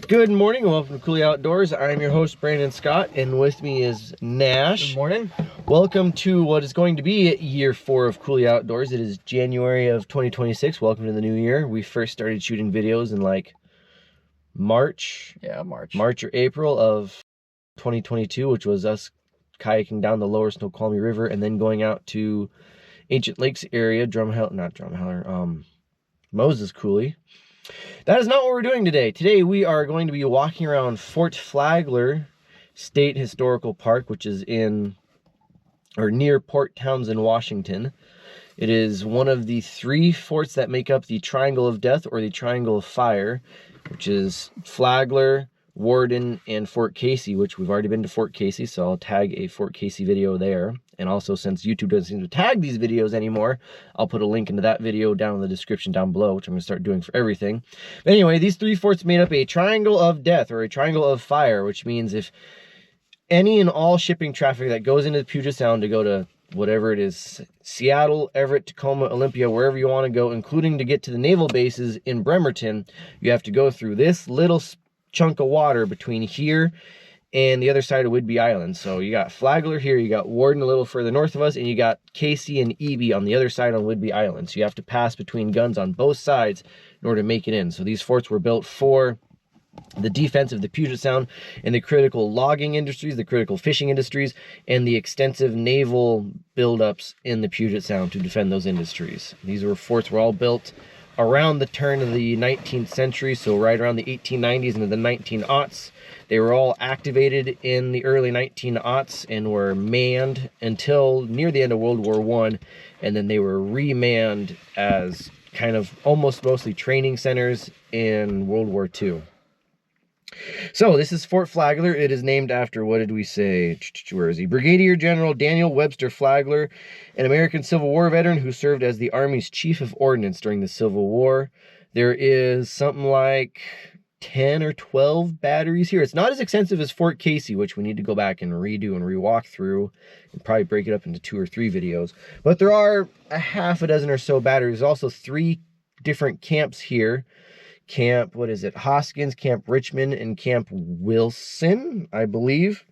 Good morning and welcome to Cooley Outdoors. I'm your host, Brandon Scott, and with me is Nash. Good morning. Welcome to what is going to be year 4 of Cooley Outdoors. It is January of 2026. Welcome to the new year. We first started shooting videos in like March. Yeah, March. March or April of 2022, which was us kayaking down the lower Snoqualmie River and then going out to Ancient Lakes area, Moses Coulee. That is not what we're doing today. Today we are going to be walking around Fort Flagler State Historical Park, which is in or near Port Townsend, Washington. It is one of the 3 forts that make up the Triangle of Death or the Triangle of Fire, which is Flagler, Worden, and Fort Casey, which we've already been to Fort Casey, so I'll tag a Fort Casey video there. And also, since YouTube doesn't seem to tag these videos anymore, I'll put a link into that video down in the description down below, which I'm going to start doing for everything. But anyway, these 3 forts made up a Triangle of Death or a Triangle of Fire, which means if any and all shipping traffic that goes into the Puget Sound to go to whatever it is, Seattle, Everett, Tacoma, Olympia, wherever you want to go, including to get to the naval bases in Bremerton, you have to go through this little chunk of water between here and the other side of Whidbey Island. So you got Flagler here, you got Worden a little further north of us, and you got Casey and Eby on the other side on Whidbey Island. So you have to pass between guns on both sides in order to make it in. So these forts were built for the defense of the Puget Sound and the critical logging industries, the critical fishing industries, and the extensive naval buildups in the Puget Sound to defend those industries. These forts were all built around the turn of the 19th century, so right around the 1890s into the 1900s. They were all activated in the early 1900s and were manned until near the end of World War I, and then they were remanned as kind of almost mostly training centers in World War II. So this is Fort Flagler. It is named after, what did we say? Where is he? Brigadier General Daniel Webster Flagler, an American Civil War veteran who served as the Army's Chief of Ordnance during the Civil War. There is something like 10 or 12 batteries here. It's not as extensive as Fort Casey, which we need to go back and redo and re-walk through and probably break it up into 2 or 3 videos. But there are a half a dozen or so batteries. There's also 3 different camps here. Camp, what is it? Hoskins, Camp Richmond, and Camp Wilson, I believe.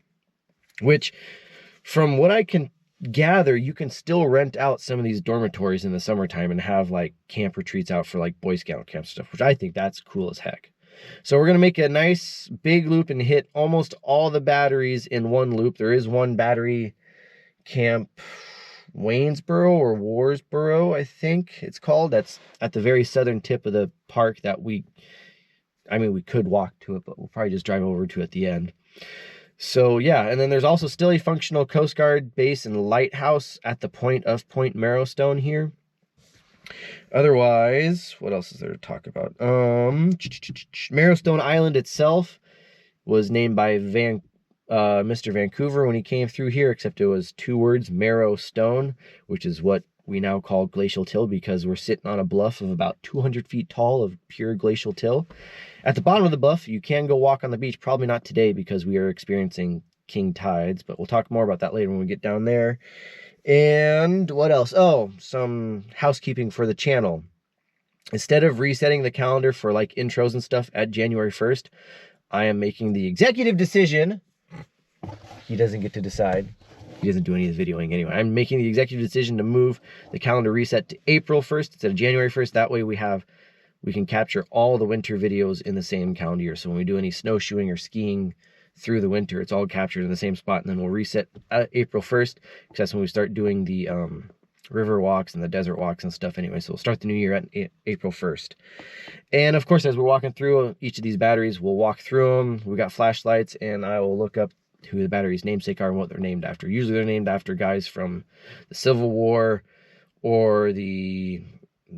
Which, from what I can gather, you can still rent out some of these dormitories in the summertime and have like camp retreats out for like Boy Scout camp stuff, which I think that's cool as heck. So we're going to make a nice big loop and hit almost all the batteries in one loop. There is one battery, Camp Wansboro or Warsboro, I think it's called. That's at the very southern tip of the park that we could walk to it, but we'll probably just drive over to at the end. So yeah, and then there's also still a functional Coast Guard base and lighthouse at the point of Point Marrowstone here. Otherwise, what else is there to talk about? Marrowstone Island itself was named by Mr. Vancouver when he came through here, except it was 2 words, Marrow Stone, which is what we now call glacial till because we're sitting on a bluff of about 200 feet tall of pure glacial till. At the bottom of the bluff, you can go walk on the beach, probably not today because we are experiencing king tides, but we'll talk more about that later when we get down there. And what else? Oh, some housekeeping for the channel. Instead of resetting the calendar for like intros and stuff at January 1st, I am making the executive decision. He doesn't get to decide. He doesn't do any of the videoing anyway. I'm making the executive decision to move the calendar reset to April 1st instead of January 1st. That way we can capture all the winter videos in the same calendar year. So when we do any snowshoeing or skiing through the winter, it's all captured in the same spot, and then we'll reset April 1st because that's when we start doing the river walks and the desert walks and stuff anyway. So we'll start the new year at April 1st. And of course, as we're walking through each of these batteries, we'll walk through them. We got flashlights, and I will look up who the battery's namesake are and what they're named after. Usually they're named after guys from the Civil War or the,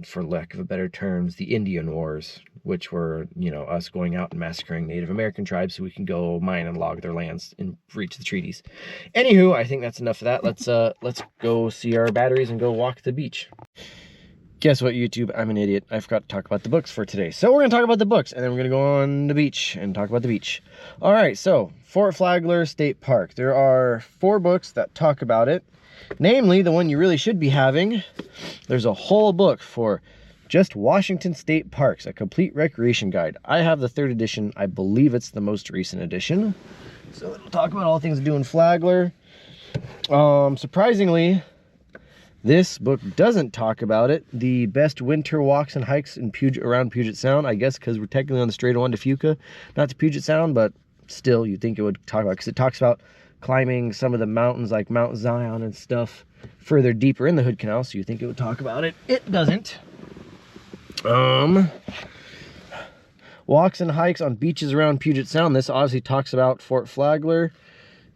for lack of a better terms, the Indian Wars, which were, you know, us going out and massacring Native American tribes so we can go mine and log their lands and breach the treaties. Anywho, I think that's enough of that. Let's go see our batteries and go walk the beach. Guess what, YouTube? I'm an idiot. I forgot to talk about the books for today. So we're going to talk about the books, and then we're going to go on the beach and talk about the beach. All right, so Fort Flagler State Park. There are 4 books that talk about it. Namely, the one you really should be having. There's a whole book for Just Washington State Parks, a complete recreation guide. I have the 3rd edition. I believe it's the most recent edition. So it'll talk about all things to do in Flagler. Surprisingly, this book doesn't talk about it. The best winter walks and hikes in around Puget Sound, I guess because we're technically on the Strait of Juan de Fuca, not to Puget Sound, but still you'd think it would talk about, because it talks about climbing some of the mountains like Mount Zion and stuff further deeper in the Hood Canal, so you think it would talk about it. It doesn't. Walks and hikes on beaches around Puget Sound. This obviously talks about Fort Flagler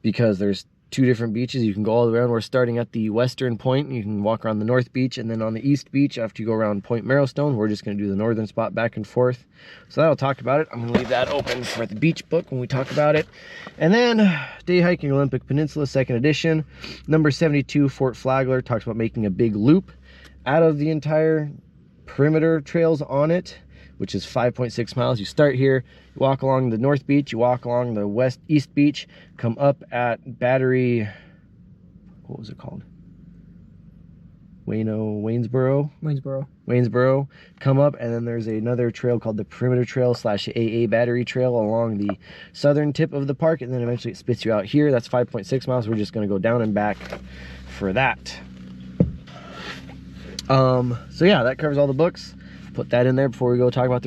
because there's 2 different beaches. You can go all the way around. We're starting at the western point. You can walk around the north beach, and then on the east beach, after you go around Point Marrowstone, we're just going to do the northern spot back and forth. So that'll talk about it. I'm going to leave that open for the beach book when we talk about it. And then Day Hiking Olympic Peninsula, 2nd edition, number 72, Fort Flagler, talks about making a big loop out of the entire perimeter trails on it, which is 5.6 miles. You start here, you walk along the north beach, you walk along the east beach, come up at Battery, what was it called? Wansboro, come up, and then there's another trail called the Perimeter Trail / AA Battery Trail along the southern tip of the park, and then eventually it spits you out here. That's 5.6 miles. We're just going to go down and back for that. So yeah, that covers all the books. Put that in there before we go talk about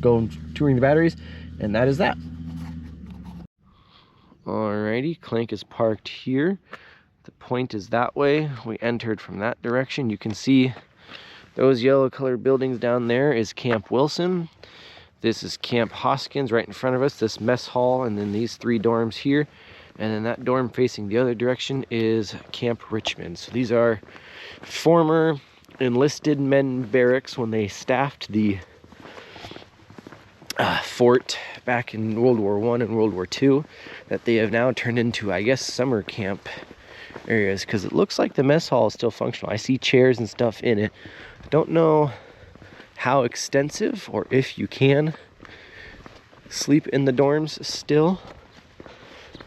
going touring the batteries, and that is that. Alrighty, Clank is parked here. The point is that way. We entered from that direction. You can see those yellow colored buildings down there is Camp Wilson. This is Camp Hoskins right in front of us, this mess hall, and then these 3 dorms here. And then that dorm facing the other direction is Camp Richmond. So these are former enlisted men barracks when they staffed the fort back in World War I and World War II, that they have now turned into, I guess, summer camp areas, because it looks like the mess hall is still functional. I see chairs and stuff in it. I don't know how extensive, or if you can sleep in the dorms still,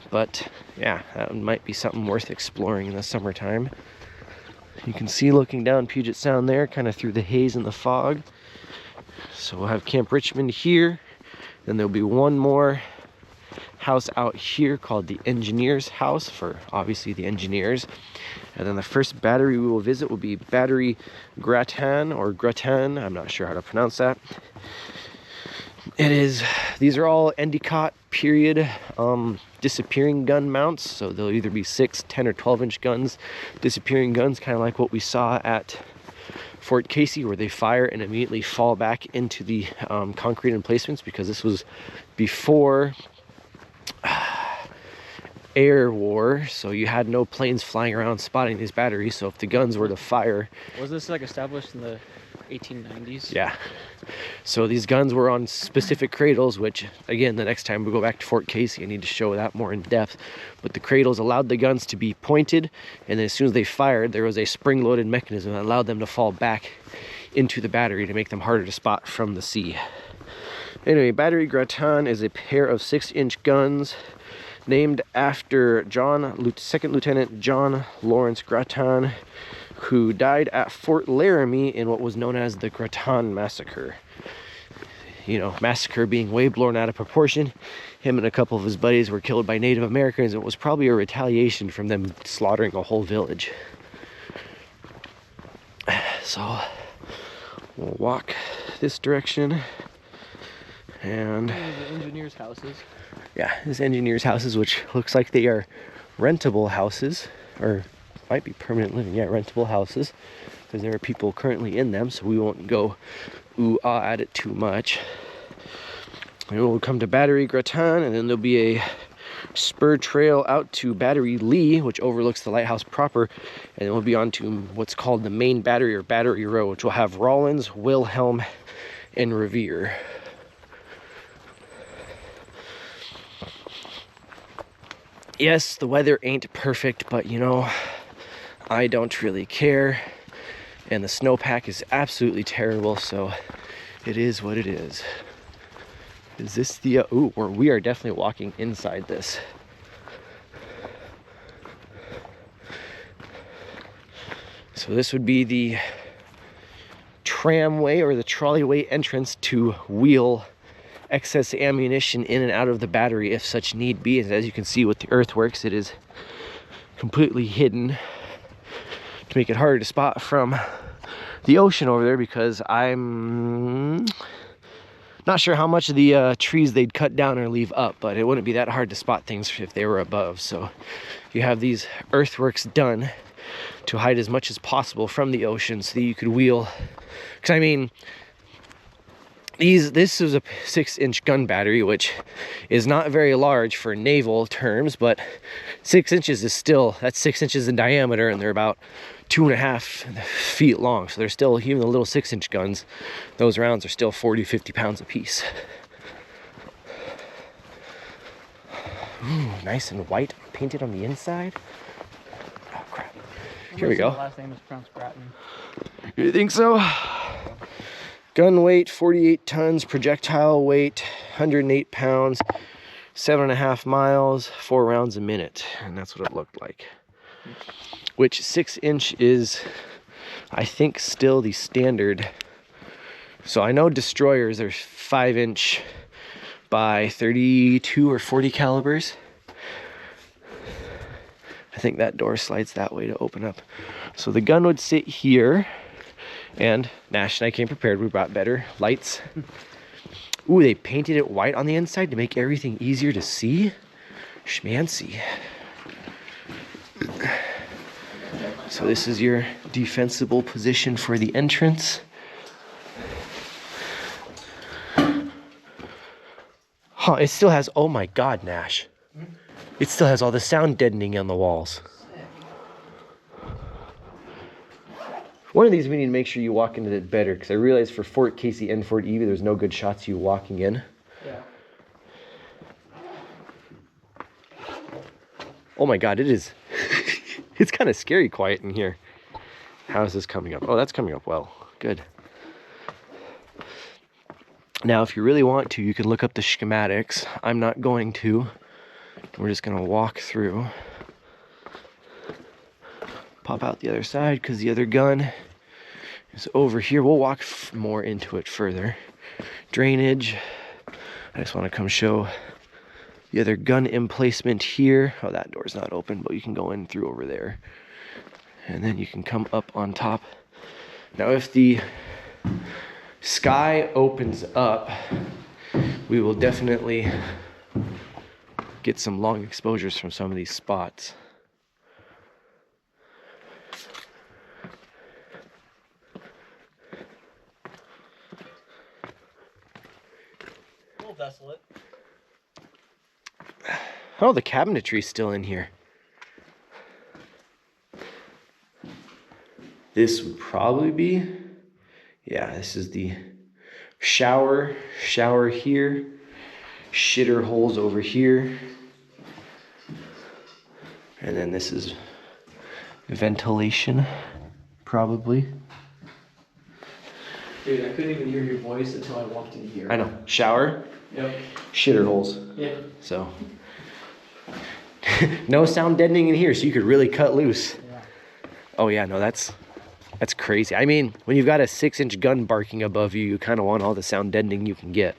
but yeah, that might be something worth exploring in the summertime. You can see looking down Puget Sound there, kind of through the haze and the fog. So we'll have Camp Richmond here. Then there'll be one more house out here called the Engineers House, for obviously the engineers. And then the first battery we will visit will be Battery Grattan or Grattan. I'm not sure how to pronounce that. These are all Endicott period disappearing gun mounts. So they'll either be 6, 10, or 12-inch guns, disappearing guns, kind of like what we saw at Fort Casey, where they fire and immediately fall back into the concrete emplacements, because this was before air war, so you had no planes flying around spotting these batteries. So if the guns were to fire... Was this like established in the 1890s? Yeah. So these guns were on specific cradles, which, again, the next time we go back to Fort Casey, I need to show that more in depth. But the cradles allowed the guns to be pointed, and then as soon as they fired, there was a spring-loaded mechanism that allowed them to fall back into the battery to make them harder to spot from the sea. Anyway, Battery Grattan is a pair of 6-inch guns named after 2nd Lieutenant John Lawrence Grattan, who died at Fort Laramie in what was known as the Grattan Massacre. You know, massacre being way blown out of proportion. Him and a couple of his buddies were killed by Native Americans. It was probably a retaliation from them slaughtering a whole village. So we'll walk this direction, and the engineers' houses. Yeah, this engineers' houses, which looks like they are rentable houses, or might be permanent living. Yeah, rentable houses, because there are people currently in them, so we won't go ooh-ah at it too much. And we'll come to Battery Grattan, and then there'll be a spur trail out to Battery Lee, which overlooks the lighthouse proper, and then we'll be on to what's called the main battery, or Battery Row, which will have Rawlins, Wilhelm, and Revere. Yes, the weather ain't perfect, but you know, I don't really care, and the snowpack is absolutely terrible, so it is what it is. Is this the we are definitely walking inside this. So this would be the tramway or the trolleyway entrance to wheel excess ammunition in and out of the battery if such need be. And as you can see with the earthworks, it is completely hidden to make it harder to spot from the ocean over there, because I'm not sure how much of the trees they'd cut down or leave up, but it wouldn't be that hard to spot things if they were above. So you have these earthworks done to hide as much as possible from the ocean so that you could wheel. Because I mean, this is a 6-inch gun battery, which is not very large for naval terms, but 6 inches is still, that's 6 inches in diameter, and they're about 2.5 feet long. So they're still, even the little 6-inch guns, those rounds are still 40-50 pounds a piece. Ooh, nice and white, painted on the inside. Oh crap. Here we go. The last name is pronounced Grattan. You think so? Gun weight 48 tons, projectile weight 108 pounds, 7.5 miles, 4 rounds a minute, and that's what it looked like. Which 6-inch is, I think, still the standard. So I know destroyers are 5-inch by 32 or 40 calibers. I think that door slides that way to open up. So the gun would sit here. And Nash and I came prepared. We brought better lights. Ooh, they painted it white on the inside to make everything easier to see. Schmancy. So this is your defensible position for the entrance. Huh, it still has, oh my God, Nash. It still has all the sound deadening on the walls. One of these we need to make sure you walk into it better, because I realized for Fort Casey and Fort Evie, there's no good shots of you walking in. Yeah. Oh my God, it is. It's kind of scary quiet in here. How is this coming up? Oh, that's coming up well. Good. Now, if you really want to, you can look up the schematics. I'm not going to. We're just going to walk through. Pop out the other side, because the other gun is over here. We'll walk more into it further. Drainage. I just want to come show the other gun emplacement here. Oh, that door's not open, but you can go in through over there. And then you can come up on top. Now, if the sky opens up, we will definitely get some long exposures from some of these spots. Desolate. Oh, the cabinetry's still in here. This would probably be, yeah, this is the shower here, shitter holes over here, and then this is ventilation, probably. Dude, I couldn't even hear your voice until I walked in here. I know, shower. Yep. Shitter holes. Yeah. So no sound deadening in here, so you could really cut loose. Yeah. Oh yeah, no, that's crazy. I mean, when you've got a 6-inch gun barking above you, you kind of want all the sound deadening you can get.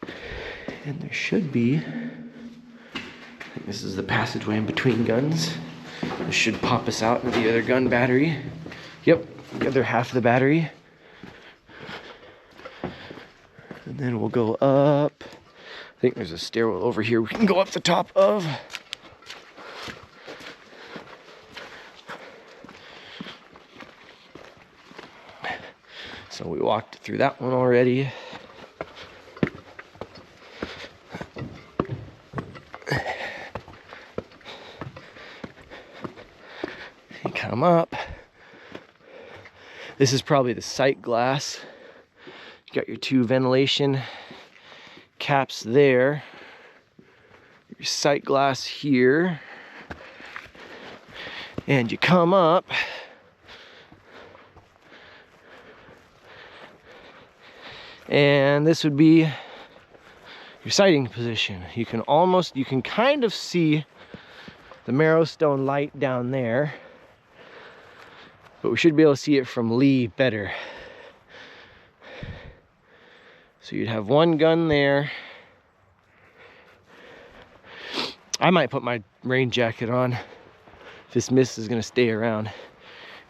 Yeah. And there should be, I think this is the passageway in between guns. This should pop us out into the other gun battery. Yep, the other half of the battery. And then we'll go up. I think there's a stairwell over here we can go up the top of. So we walked through that one already. You come up. This is probably the sight glass. You got your 2 ventilation caps there. Your sight glass here. And you come up. And this would be your sighting position. You can kind of see the Marrowstone light down there. but we should be able to see it from lee better. So you'd have one gun there. I might put my rain jacket on if this mist is gonna stay around.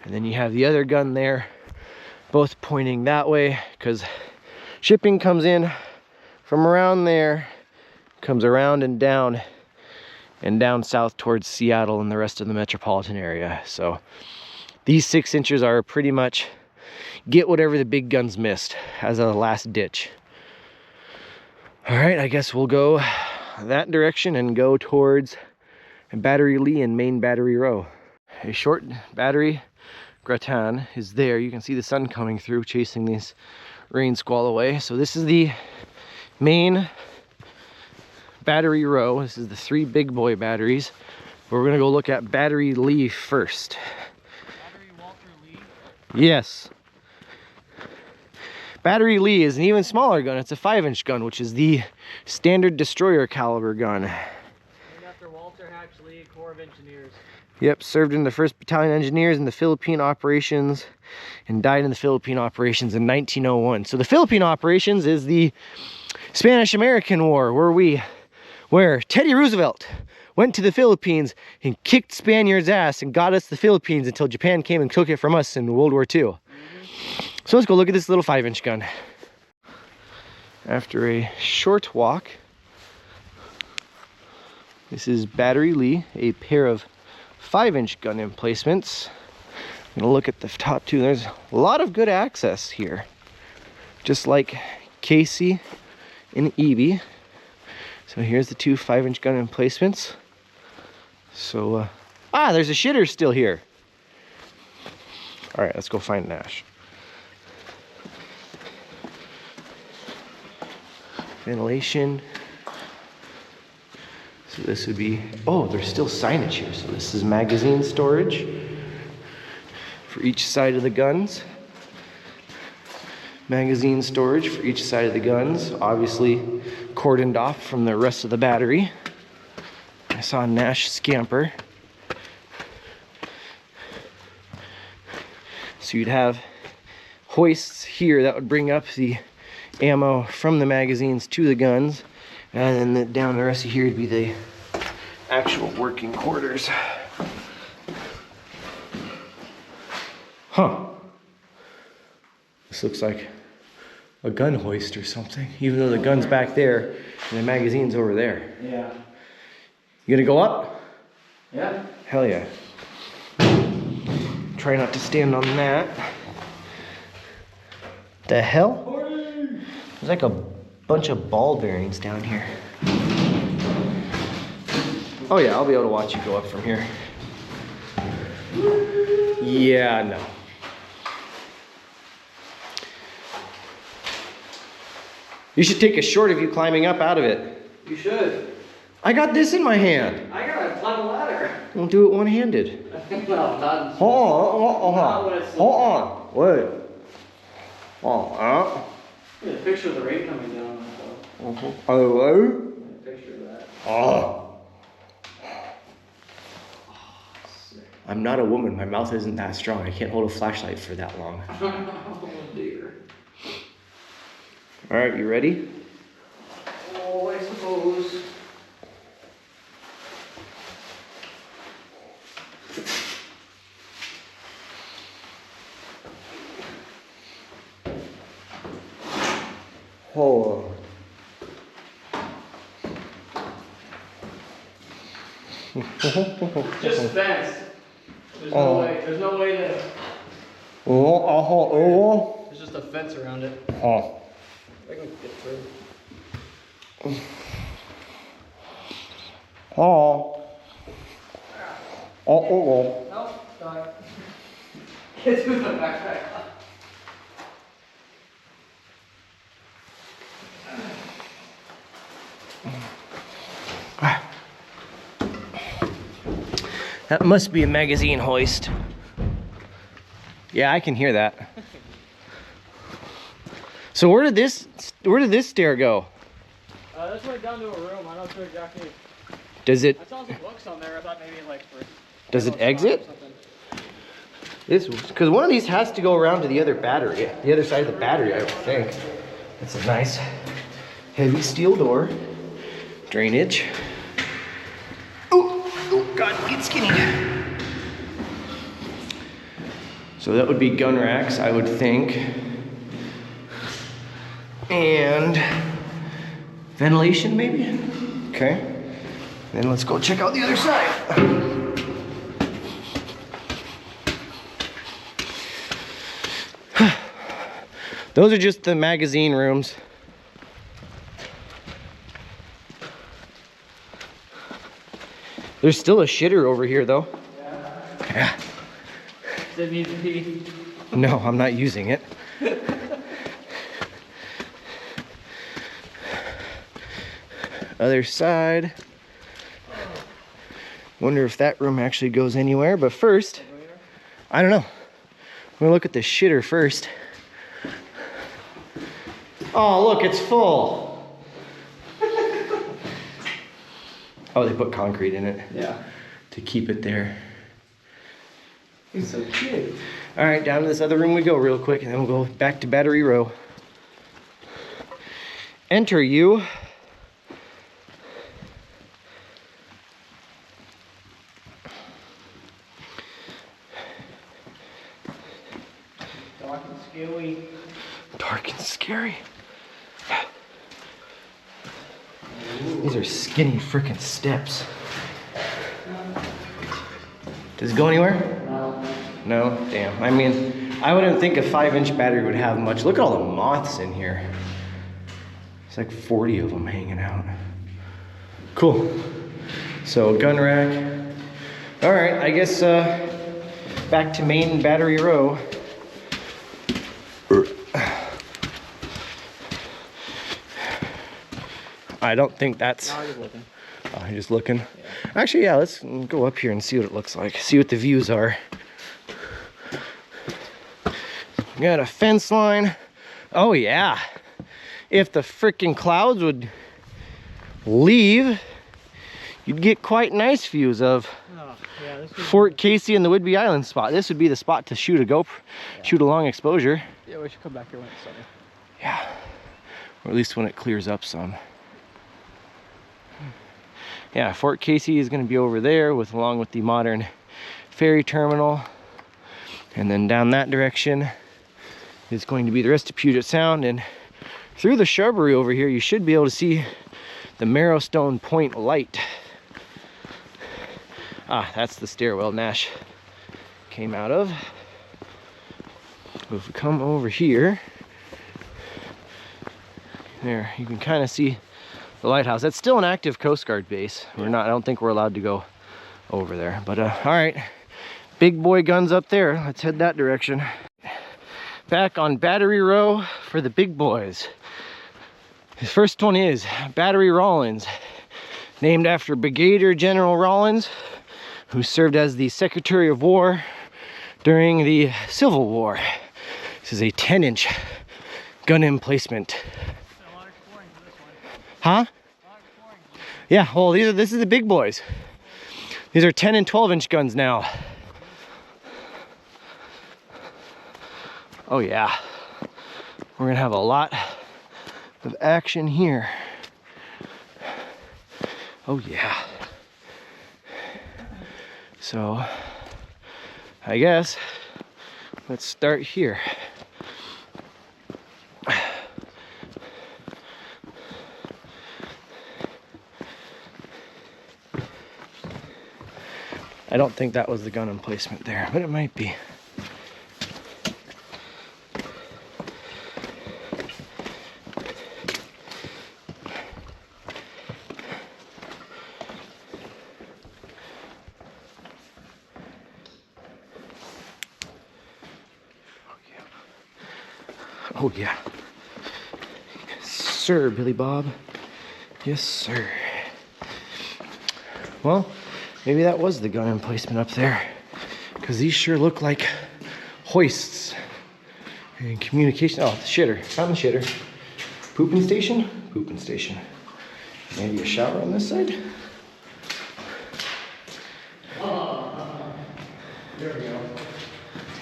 And then you have the other gun there, both pointing that way, because shipping comes in from around there, comes around and down south towards Seattle and the rest of the metropolitan area. So these 6 inches are pretty much get whatever the big guns missed as a last ditch. All right, I guess we'll go that direction and go towards Battery Lee and Main Battery Row. A short battery, Grattan, is there. You can see the sun coming through, chasing these rain squall away. So this is the main battery row. This is the 3 big boy batteries. But we're gonna go look at Battery Lee first. Battery Walter Lee? Yes. Battery Lee is an even smaller gun. It's a 5-inch gun, which is the standard destroyer caliber gun. Named after Walter Hatch Lee, Corps of Engineers. Yep, served in the 1st Battalion Engineers in the Philippine operations and died in the Philippine operations in 1901. So the Philippine operations is the Spanish-American War, where Teddy Roosevelt went to the Philippines and kicked Spaniards' ass and got us the Philippines until Japan came and took it from us in World War II. So let's go look at this little 5-inch gun. After a short walk, this is Battery Lee, a pair of 5-inch gun emplacements. I'm gonna look at the top two. There's a lot of good access here, just like Casey and Evie. So here's the 2 5-inch gun emplacements. So, there's a shitter still here. All right, let's go find Nash. Ventilation. So this would be, oh, there's still signage here. So this is magazine storage for each side of the guns. Magazine storage for each side of the guns, obviously cordoned off from the rest of the battery. I saw Nash scamper. So you'd have hoists here that would bring up the ammo from the magazines to the guns, and then down the rest of here would be the actual working quarters. Huh. This looks like a gun hoist or something, even though the gun's back there and the magazine's over there. Yeah. You gonna go up? Yeah. Hell yeah. Try not to stand on that. The hell? There's like a bunch of ball bearings down here. Oh yeah, I'll be able to watch you go up from here. Yeah, no. You should take a short of you climbing up out of it. You should. I got this in my hand. I gotta climb a ladder. Don't do it one-handed. No, not. Hold on. Wait. Get a picture of the rain coming down. Hello? Get a picture of that. Oh. I'm not a woman. My mouth isn't that strong. I can't hold a flashlight for that long. Oh dear. All right, you ready? Oh, I suppose. Oh. Just fence. There's no way. There's no way to. There's just a fence around it. Oh. I can get through. Oh. Oh. No, stop. Get through the backpack. That must be a magazine hoist. Yeah, I can hear that. So where did this stair go? This went down to a room. I'm not sure exactly. Does it? I saw some books on there. I thought maybe like for. Does it exit? This, because one of these has to go around to the other battery, the other side of the battery, I would think. That's a nice heavy steel door. Drainage. Oh God, get skinny. So that would be gun racks, I would think. And ventilation, maybe? Okay. Then let's go check out the other side. Those are just the magazine rooms. There's still a shitter over here though. Yeah. Does it need to pee? No, I'm not using it. Other side. Wonder if that room actually goes anywhere, but first, I don't know. I'm gonna look at the shitter first. Oh, look, it's full. Oh, they put concrete in it. Yeah. To keep it there. He's so cute. All right, down to this other room we go real quick, and then we'll go back to Battery Row. Enter you. Dark and scary. Dark and scary. These are skinny freaking steps. Does it go anywhere? No. No? Damn. I mean, I wouldn't think a 5-inch battery would have much. Look at all the moths in here. It's like 40 of them hanging out. Cool. So, gun rack. All right, I guess back to main Battery Row. I don't think that's... No, I'm just looking. Oh, you're just looking? Yeah. Actually, yeah, let's go up here and see what it looks like. See what the views are. Got a fence line. Oh, yeah. If the freaking clouds would leave, you'd get quite nice views of Fort Casey and the Whidbey Island spot. This would be the spot to shoot shoot a long exposure. Yeah, we should come back here when it's sunny. Yeah. Or at least when it clears up some. Yeah, Fort Casey is going to be over there along with the modern ferry terminal. And then down that direction is going to be the rest of Puget Sound. And through the shrubbery over here, you should be able to see the Marrowstone Point light. Ah, that's the stairwell Nash came out of. If we come over here, there, you can kind of see the lighthouse. That's still an active Coast Guard base. I don't think we're allowed to go over there. But all right, big boy guns up there. Let's head that direction. Back on Battery Row for the big boys. The first one is Battery Rawlins, named after Brigadier General Rawlins, who served as the Secretary of War during the Civil War. This is a 10-inch gun emplacement. Huh? Yeah, well, this is the big boys. These are 10 and 12-inch guns now. Oh yeah. We're gonna have a lot of action here. Oh yeah. So, I guess, let's start here. I don't think that was the gun emplacement there, but it might be. Oh yeah. Yes, sir, Billy Bob. Yes, sir. Well, maybe that was the gun emplacement up there, because these sure look like hoists and communication. Oh, the shitter. Found the shitter. Pooping station? Pooping station. Maybe a shower on this side? There we go.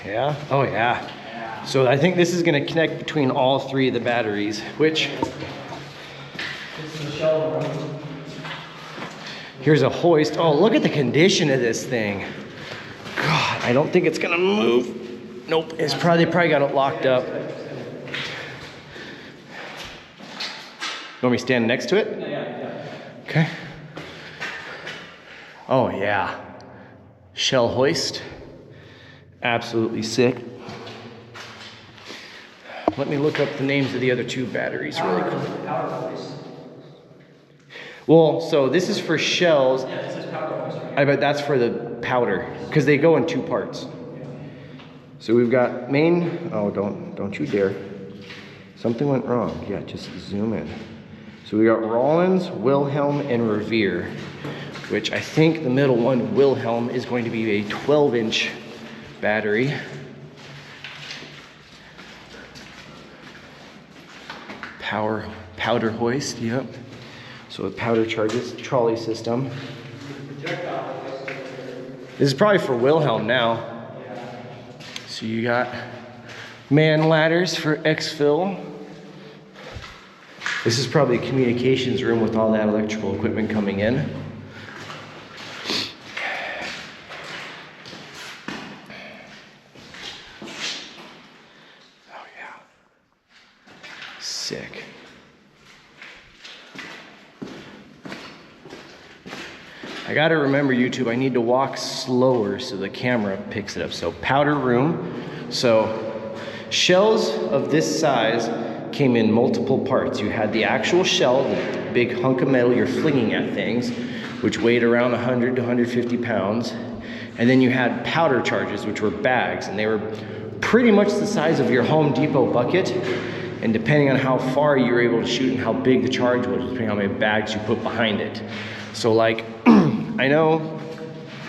Yeah? Oh yeah. So I think this is gonna connect between all three of the batteries, which... This is the shell room. Here's a hoist. Oh, look at the condition of this thing. God, I don't think it's gonna move. Nope, they probably got it locked up. You want me to stand next to it? Yeah. Okay. Oh yeah. Shell hoist. Absolutely sick. Let me look up the names of the other two batteries really quick. Powder hoist. Well, so this is for shells. Yeah, this is powder hoist right here. I bet that's for the powder, because they go in two parts. So we've got main, oh, don't you dare. Something went wrong. Yeah, just zoom in. So we got Rawlins, Wilhelm, and Revere, which I think the middle one, Wilhelm, is going to be a 12-inch battery. Powder hoist, yep. So with powder charges, trolley system. This is probably for Wilhelm now. So you got man ladders for exfil. This is probably a communications room with all that electrical equipment coming in. Oh yeah. Sick. I gotta remember, YouTube, I need to walk slower so the camera picks it up. So powder room. So shells of this size came in multiple parts. You had the actual shell, the big hunk of metal you're flinging at things, which weighed around 100 to 150 pounds. And then you had powder charges, which were bags, and they were pretty much the size of your Home Depot bucket. And depending on how far you were able to shoot and how big the charge was, depending on how many bags you put behind it. So like, I know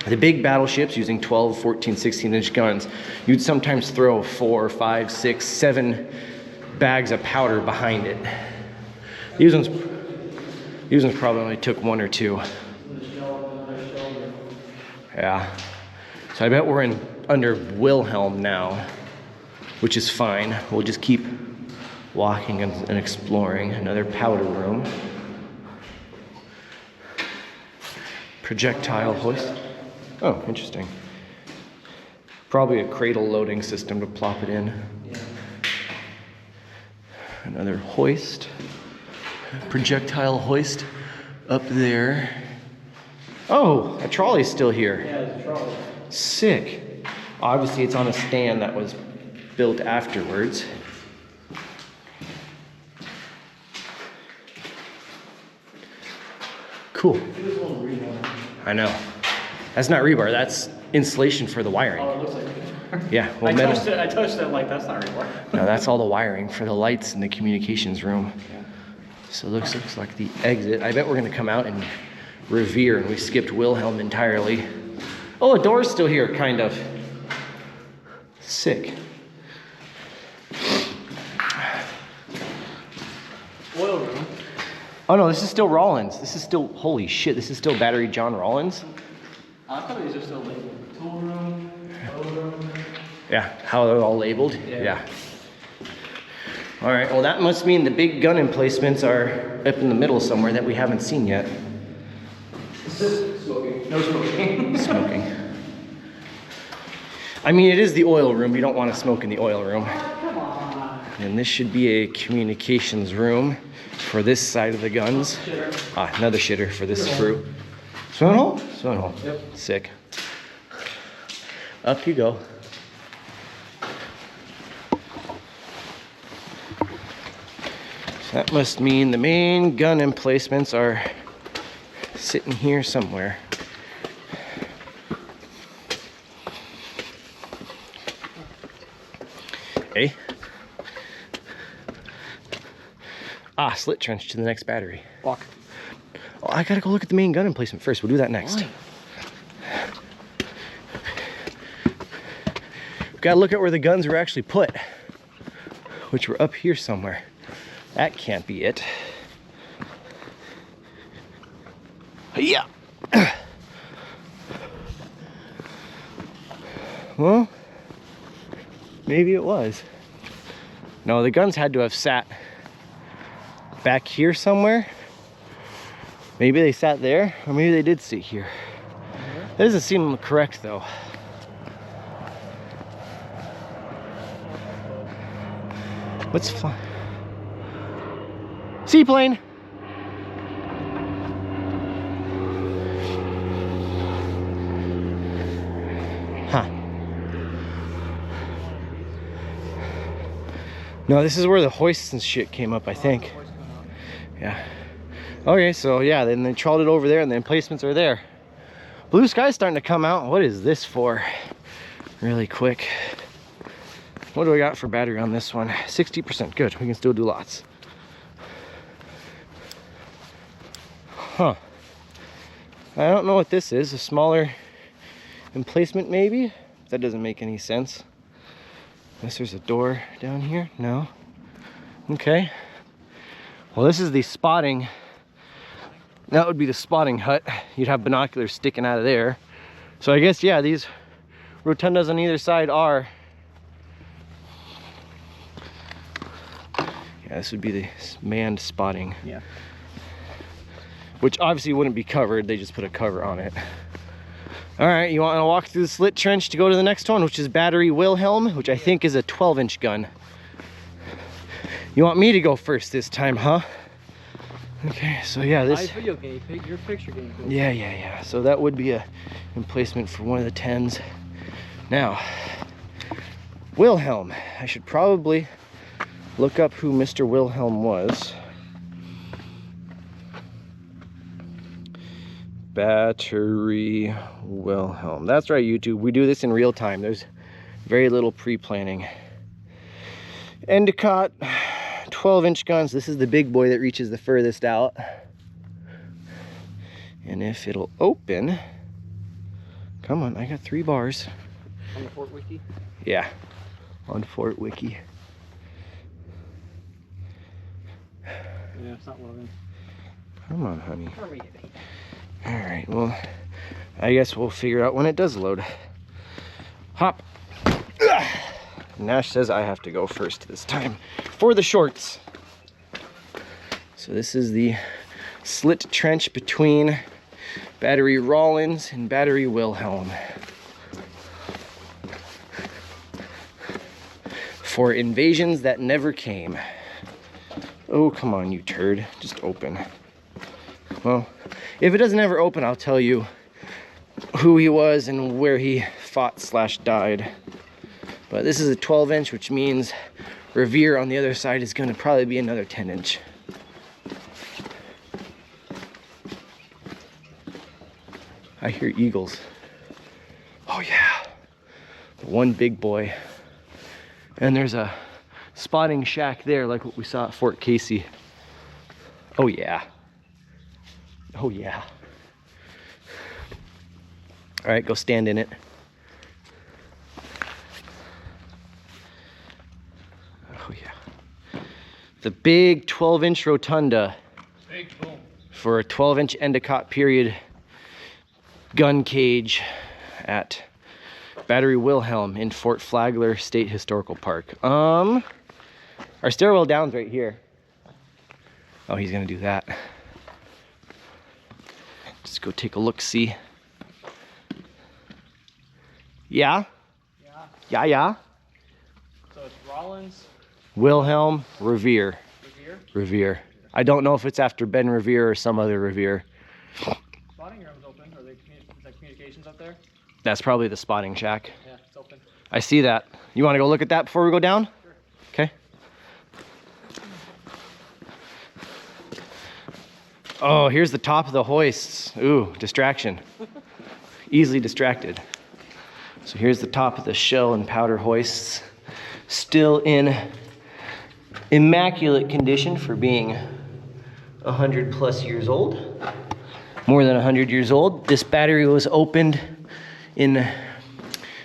the big battleships using 12, 14, 16-inch guns, you'd sometimes throw 4, 5, 6, 7 bags of powder behind it. These ones probably only took 1 or 2. Yeah. So I bet we're under Wilhelm now, which is fine. We'll just keep walking and exploring. Another powder room. Projectile hoist. Oh, interesting. Probably a cradle loading system to plop it in. Another hoist. Projectile hoist up there. Oh, a trolley's still here. Yeah, there's a trolley. Sick. Obviously, it's on a stand that was built afterwards. Cool. I know. That's not rebar. That's insulation for the wiring. Oh, it looks like it. Yeah. Well, I touched it like that's not rebar. No, that's all the wiring for the lights in the communications room. Yeah. So it looks like the exit. I bet we're gonna come out and Revere, and we skipped Wilhelm entirely. Oh, a door's still here, kind of. Sick. Oil room. Oh no, this is still Rawlins. This is still, holy shit, this is still Battery John Rawlins. I thought these are still labeled. Tool room, oil room. Yeah, how they're all labeled. Yeah. All right, well that must mean the big gun emplacements are up in the middle somewhere that we haven't seen yet. Smoking. No smoking. Smoking. I mean, it is the oil room. You don't want to smoke in the oil room. Come on. And this should be a communications room for this side of the guns. Shitter. Ah, another shitter for this crew. Swimming hole? Swimming hole. Yep. Sick. Up you go. So that must mean the main gun emplacements are sitting here somewhere. Hey. Ah, slit trench to the next battery. Walk. Oh, I gotta go look at the main gun emplacement first. We'll do that next. Why? We've gotta look at where the guns were actually put, which were up here somewhere. That can't be it. Yeah. Well, Maybe it was. No, the guns had to have sat back here somewhere. Maybe they sat there, or maybe they did sit here. That doesn't seem correct though. What's flying? Seaplane! Huh. No, this is where the hoists and shit came up, I think. Yeah. Okay, so yeah, then they trawled it over there and the emplacements are there. Blue sky's starting to come out. What is this for? Really quick. What do I got for battery on this one? 60%. Good. We can still do lots. Huh. I don't know what this is. A smaller emplacement, maybe? That doesn't make any sense. Unless there's a door down here? No. Okay. Well, this is the spotting. That would be the spotting hut. You'd have binoculars sticking out of there. So I guess, yeah, these rotundas on either side are. Yeah, this would be the manned spotting. Yeah. Which obviously wouldn't be covered. They just put a cover on it. All right, you want to walk through the slit trench to go to the next one, which is Battery Wilhelm, which I think is a 12-inch gun. You want me to go first this time, huh? Okay, so yeah, this... Nice video game, your picture game. Yeah. So that would be a emplacement for one of the 10s. Now, Wilhelm. I should probably look up who Mr. Wilhelm was. Battery Wilhelm. That's right, YouTube. We do this in real time. There's very little pre-planning. Endicott 12-inch guns. This is the big boy that reaches the furthest out. And if it'll open, come on, I got 3 bars. On the Fort Wiki? Yeah, on Fort Wiki. Yeah, it's not loading. Come on, honey. All right, well, I guess we'll figure out when it does load. Hop. Nash says I have to go first this time for the shorts. So this is the slit trench between Battery Rawlins and Battery Wilhelm. For invasions that never came. Oh, come on, you turd. Just open. Well, if it doesn't ever open, I'll tell you who he was and where he fought/died. But this is a 12-inch, which means Revere on the other side is going to probably be another 10-inch. I hear eagles. Oh yeah, one big boy. And there's a spotting shack there, like what we saw at Fort Casey. Oh yeah. Oh yeah. All right, go stand in it. Oh yeah. The big 12-inch rotunda. Big boom. For a 12-inch Endicott Period gun cage at Battery Wilhelm in Fort Flagler State Historical Park. Our stairwell down's right here. Oh, he's gonna do that. Just go take a look, see. Yeah? Yeah. So it's Rawlins. Wilhelm, Revere. Revere? Revere. I don't know if it's after Ben Revere or some other Revere. Spotting room's open. Are they is that communications up there? That's probably the spotting shack. Yeah, it's open. I see that. You want to go look at that before we go down? Sure. Okay. Oh, here's the top of the hoists. Ooh, distraction. Easily distracted. So here's the top of the shell and powder hoists. Still in immaculate condition for being 100+ years old. More than 100 years old. This battery was opened in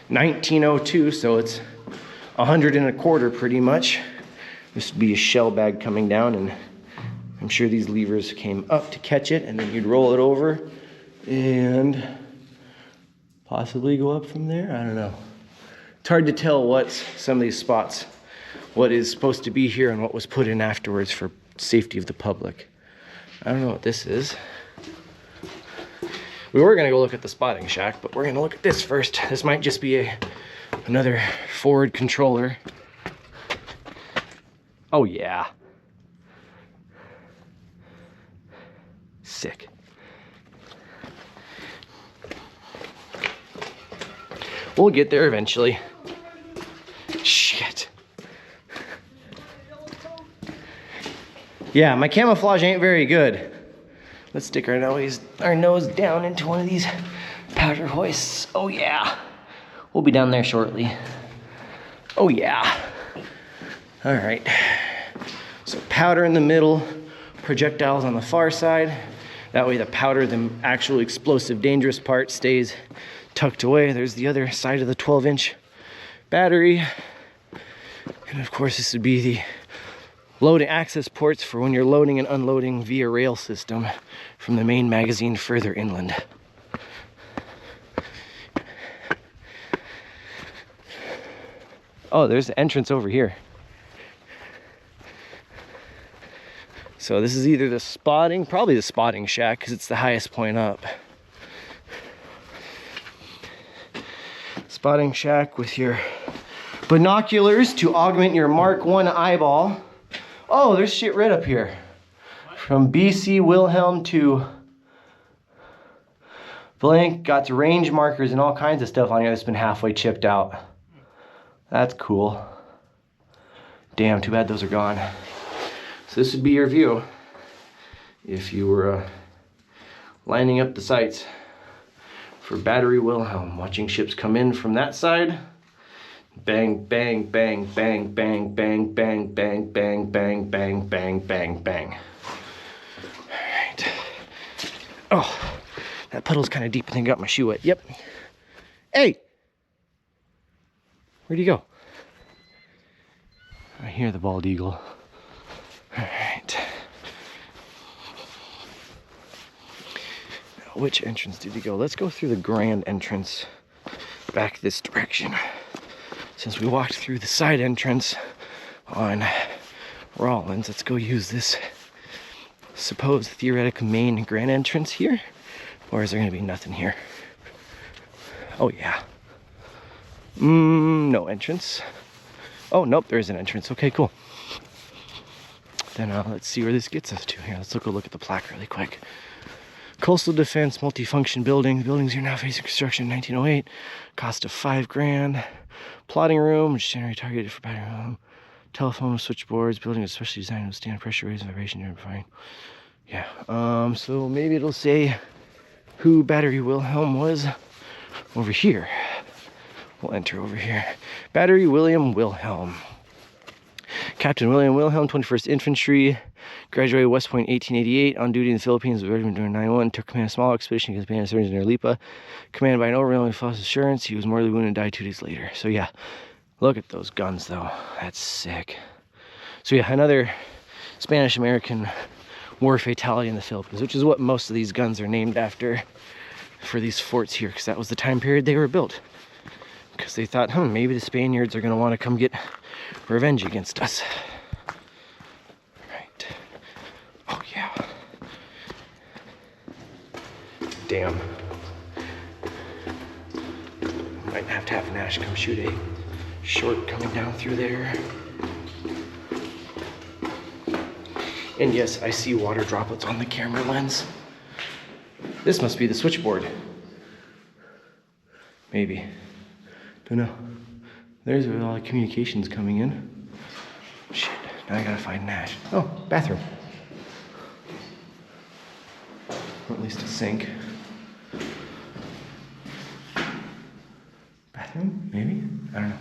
1902, so it's 125 pretty much. This would be a shell bag coming down, and I'm sure these levers came up to catch it, and then you'd roll it over and possibly go up from there. I don't know. It's hard to tell what's some of these spots, what is supposed to be here and what was put in afterwards for safety of the public. I don't know what this is. We were gonna go look at the spotting shack, but we're gonna look at this first. This might just be another forward controller. Oh yeah. Sick. We'll get there eventually. Shit. Yeah, my camouflage ain't very good. Let's stick our nose down into one of these powder hoists. Oh yeah. We'll be down there shortly. Oh yeah. All right. So powder in the middle, projectiles on the far side. That way the powder, the actual explosive dangerous part, stays tucked away. There's the other side of the 12-inch battery. And of course this would be the loading access ports for when you're loading and unloading via rail system from the main magazine further inland. Oh, there's the entrance over here. So this is either the spotting, probably the spotting shack because it's the highest point up. Spotting shack with your binoculars to augment your Mark 1 eyeball. Oh, there's shit right up here. From BC Wilhelm to blank, got to range markers and all kinds of stuff on here that's been halfway chipped out. That's cool. Damn, too bad those are gone. So this would be your view if you were lining up the sights for Battery Wilhelm, watching ships come in from that side. Bang, bang, bang, bang, bang, bang, bang, bang, bang, bang, bang, bang, bang, bang. All right. Oh, that puddle's kind of deep. I think I got my shoe wet. Yep. Hey! Where'd he go? I hear the bald eagle. All right. Now, which entrance did he go? Let's go through the grand entrance back this direction. Since we walked through the side entrance on Rawlins, let's go use this supposed theoretical main grand entrance here. Or is there gonna be nothing here? Oh yeah. No entrance. Oh, nope, there is an entrance. Okay, cool. Then let's see where this gets us to. Here, let's go look at the plaque really quick. Coastal Defense Multifunction Building. The buildings are now facing construction in 1908. Cost of $5 grand. Plotting room, which generally targeted for battery room. Telephone switchboards. Building is specially designed to withstand pressure, raise, and vibration during firing. Yeah. So maybe it'll say who Battery Wilhelm was over here. We'll enter over here. Battery William Wilhelm. Captain William Wilhelm, 21st Infantry, graduated West Point 1888, on duty in the Philippines with Richmond during 9/1, took command of a small expedition against Spanish surgeons near Lipa, commanded by an overwhelming false assurance. He was mortally wounded and died 2 days later. So yeah, look at those guns though. That's sick. So yeah, another Spanish-American war fatality in the Philippines, which is what most of these guns are named after for these forts here, because that was the time period they were built. Because they thought, maybe the Spaniards are going to want to come get revenge against us. Right. Oh, yeah. Damn. Might have to have Nash come shoot a short coming down through there. And yes, I see water droplets on the camera lens. This must be the switchboard. Maybe. Don't know. There's where all the communications coming in. Shit, now I gotta find Nash. Oh, bathroom. Or at least a sink. Bathroom, maybe? I don't know.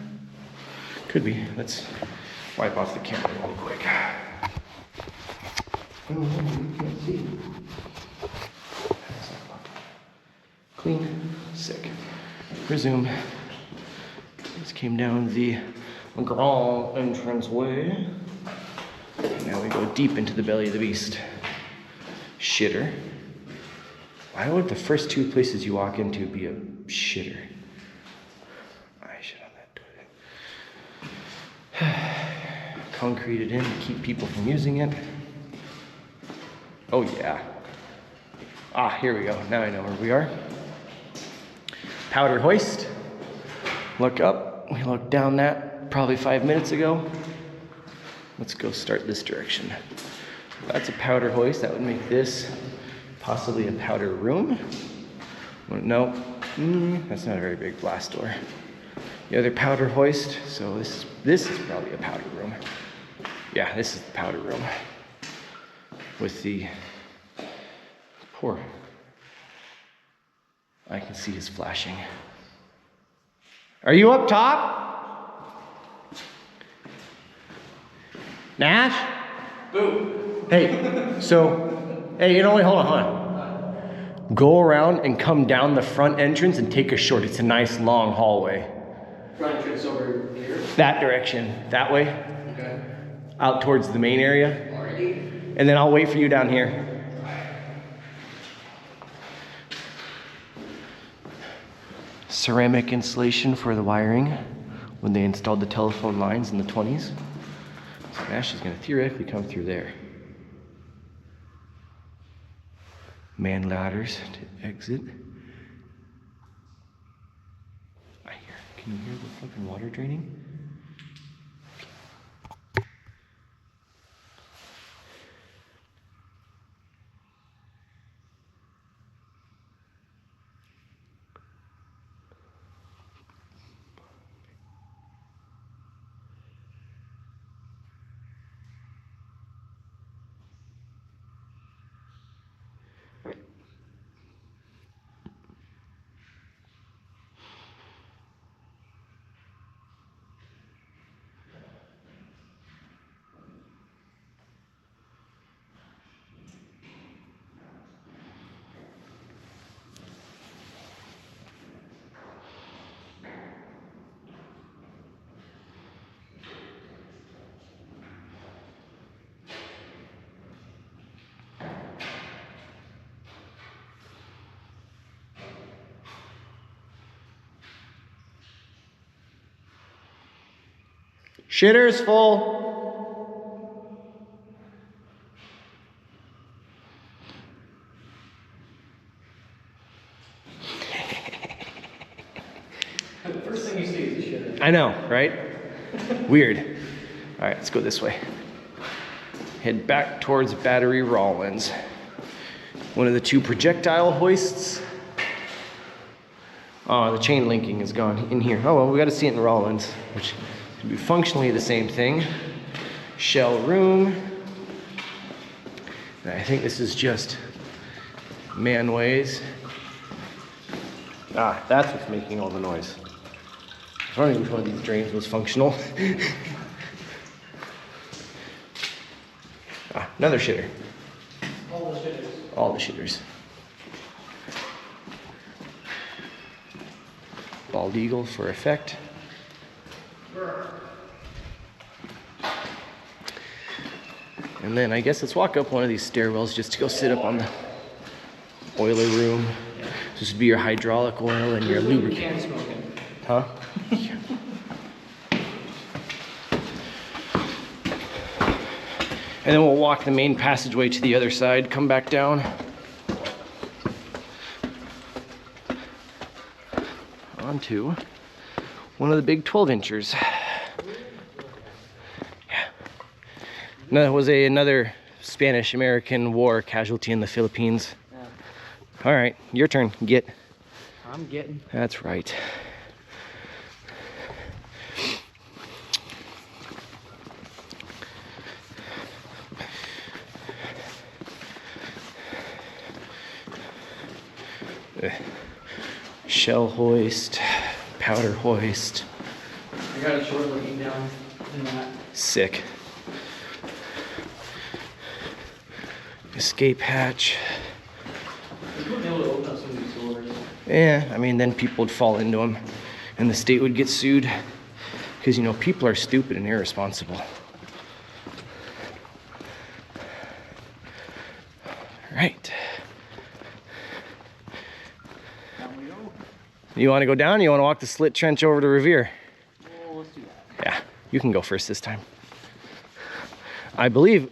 Could be. Let's wipe off the camera real quick. Oh, you can't see. Clean, sick. Resume. This came down the grand entranceway. Now we go deep into the belly of the beast. Shitter. Why would the first two places you walk into be a shitter? I shit on that toilet. concreted in to keep people from using it. Oh yeah. Ah, here we go. Now I know where we are. Powder hoist. Look up. We looked down that probably 5 minutes ago. Let's go start this direction. That's a powder hoist. That would make this possibly a powder room. No, that's not a very big blast door. The other powder hoist. So this is probably a powder room. Yeah, this is the powder room. With the poor. I can see his flashing. Are you up top? Nash? Boo. Hey, so, hey, you know what? Hold on. Go around and come down the front entrance and take a short. It's a nice long hallway. Front entrance over here? That direction, that way. Okay. Out towards the main area. Alrighty. And then I'll wait for you down here. Ceramic insulation for the wiring when they installed the telephone lines in the 20s. So Nash is going to theoretically come through there. Man ladders to exit. Can you hear the fucking water draining? Shitter's full. The first thing you see is a shitter. I know, right? Weird. All right, let's go this way. Head back towards Battery Rawlins. One of the two projectile hoists. Oh, the chain linking is gone in here. Oh, well, we got to see it in Rawlins, which could be functionally the same thing. Shell room. And I think this is just manways. Ah, that's what's making all the noise. I was wondering which one of these drains was functional. Ah, another shitter. All the shitters. All the shitters. Bald eagle for effect. And then I guess let's walk up one of these stairwells just to go sit up on the oiler room. This would be your hydraulic oil and your lubricant. Huh? And then we'll walk the main passageway to the other side, come back down. Onto one of the big 12-inchers. Yeah. No, that was another Spanish-American war casualty in the Philippines. Yeah. All right, your turn. Get. I'm getting. That's right. Shell hoist, powder hoist. I got a short looking down in that. Sick. Escape hatch. We wouldn't be able to open up some of these doors. Yeah, I mean, then people would fall into them and the state would get sued because, you know, people are stupid and irresponsible. Right. Down we go. You want to go down or you want to walk the slit trench over to Revere? Well, let's do that. Yeah, you can go first this time. I believe,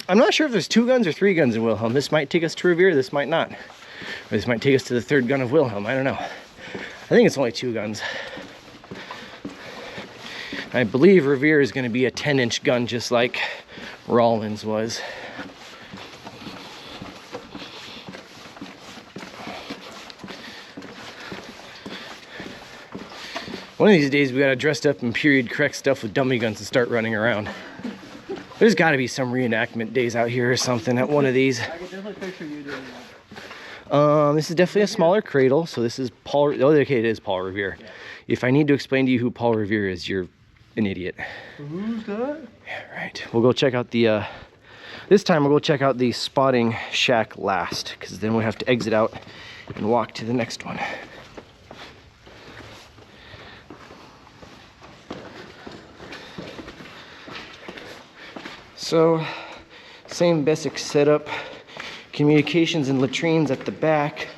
I'm not sure if there's 2 guns or 3 guns in Wilhelm. This might take us to Revere, this might not. Or this might take us to the 3rd gun of Wilhelm, I don't know. I think it's only 2 guns. I believe Revere is going to be a 10-inch gun just like Rawlins was. One of these days we gotta dress up in period correct stuff with dummy guns and start running around. There's gotta be some reenactment days out here or something at one of these. I can definitely picture you doing that. This is definitely a smaller cradle, so this is Paul. Oh, okay, it is Paul Revere. Yeah. If I need to explain to you who Paul Revere is, you're an idiot. Who's that? Yeah, right. We'll go check out the. This time we'll go check out the spotting shack last, because then we have to exit out and walk to the next one. So, same basic setup. Communications and latrines at the back.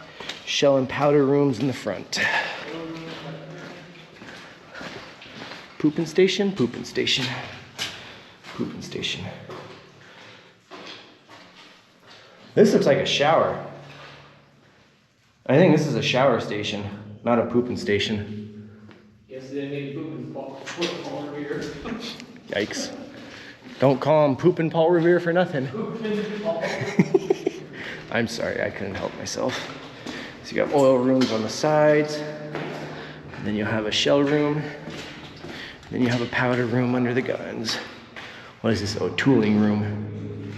Shell and powder rooms in the front. Pooping station, pooping station, pooping station. This looks like a shower. I think this is a shower station, not a pooping station. Yes, they made pooping Paul Revere. Yikes. Don't call him Poopin' Paul Revere for nothing. I'm sorry, I couldn't help myself. So you got oil rooms on the sides, and then you'll have a shell room, then you have a powder room under the guns. What is this? Oh, tooling room.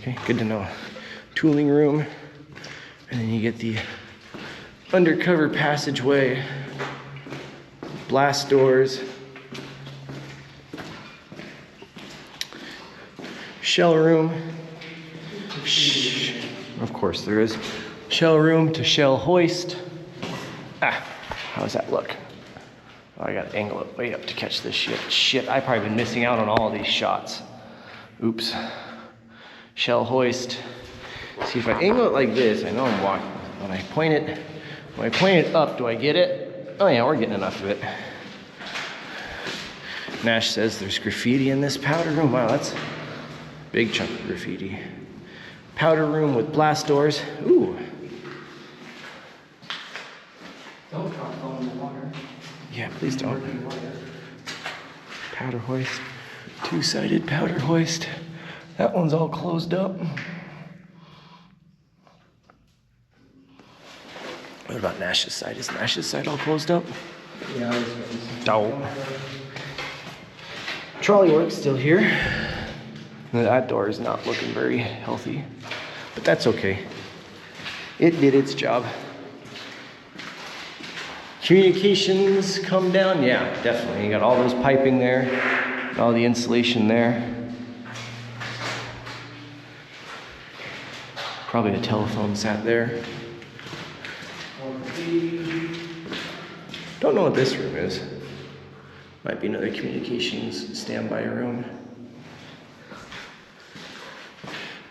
Okay, good to know. Tooling room, and then you get the undercover passageway, blast doors, shell room. Of course there is. Shell room to shell hoist. Ah, how does that look? Oh, I gotta angle it way up to catch this shit. Shit, I've probably been missing out on all of these shots. Oops. Shell hoist. See, if I angle it like this, I know I'm walking. When I point it up, do I get it? Oh yeah, we're getting enough of it. Nash says there's graffiti in this powder room. Wow, that's a big chunk of graffiti. Powder room with blast doors. Ooh. Don't drop phone in the water. Yeah, please don't. Powder hoist. 2-sided powder hoist. That one's all closed up. What about Nash's side? Is Nash's side all closed up? Yeah, Don't. Trolley work's still here. That door is not looking very healthy, but that's okay. It did its job. Communications come down? Yeah, definitely. You got all those piping there, all the insulation there. Probably a telephone sat there. Don't know what this room is. Might be another communications standby room.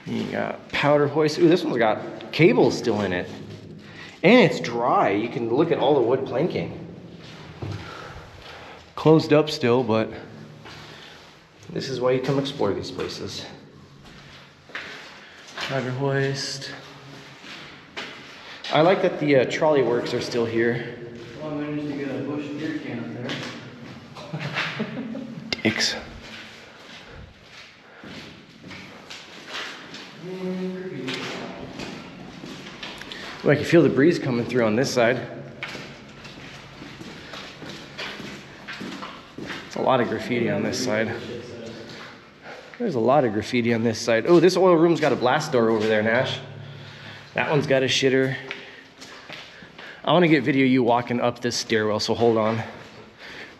You got powder hoist. Ooh, this one's got cables still in it. And it's dry. You can look at all the wood planking. Closed up still, but this is why you come explore these places. Powder hoist. I like that the trolley works are still here. Well, I managed to get a bush beer can up there. Dicks. Well, I can feel the breeze coming through on this side. There's a lot of graffiti on this side. There's a lot of graffiti on this side. Oh, this oil room's got a blast door over there, Nash. That one's got a shitter. I want to get video of you walking up this stairwell, so hold on.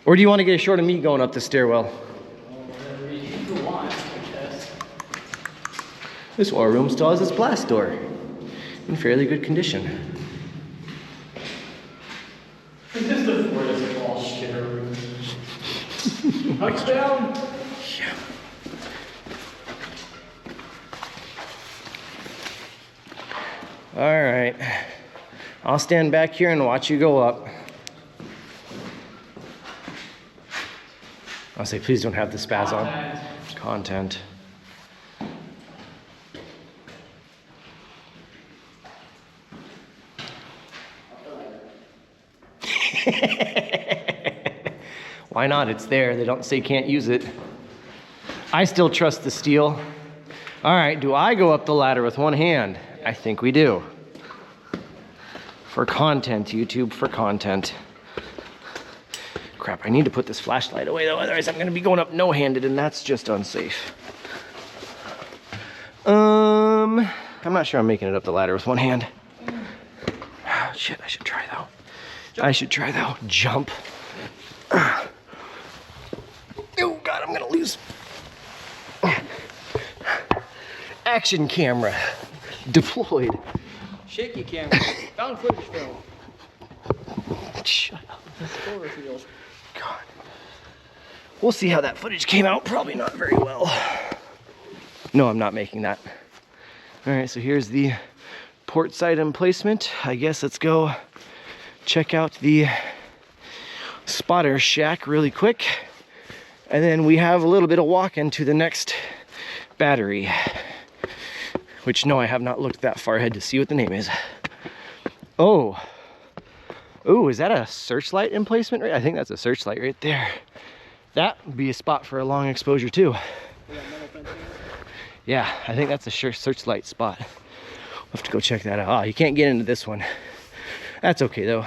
Or do you want to get a shot of me going up the stairwell? This oil room still has its blast door. In fairly good condition. Is this the Forest Wall shitter room? Up down. Yeah. All right. I'll stand back here and watch you go up. I'll say, please don't have the spaz on. Content. Why not? It's there. They don't say can't use it. I still trust the steel. All right, do I go up the ladder with one hand? I think we do. For content, YouTube, for content. Crap, I need to put this flashlight away though, otherwise I'm gonna be going up no-handed and that's just unsafe. I'm not sure I'm making it up the ladder with one hand. Shit, I should try though. I should try though. Jump. Oh God, I'm gonna lose. Action camera deployed. Shaky camera. Found footage film. Shut up. Score field. God. We'll see how that footage came out. Probably not very well. No, I'm not making that. All right, so here's the port side emplacement. I guess let's go check out the spotter shack really quick. And then we have a little bit of walking to the next battery. Which, no, I have not looked that far ahead to see what the name is. Oh. Oh, is that a searchlight emplacement? I think that's a searchlight right there. That would be a spot for a long exposure too. Yeah, I think that's a searchlight spot. We'll have to go check that out. Oh, you can't get into this one. That's okay though.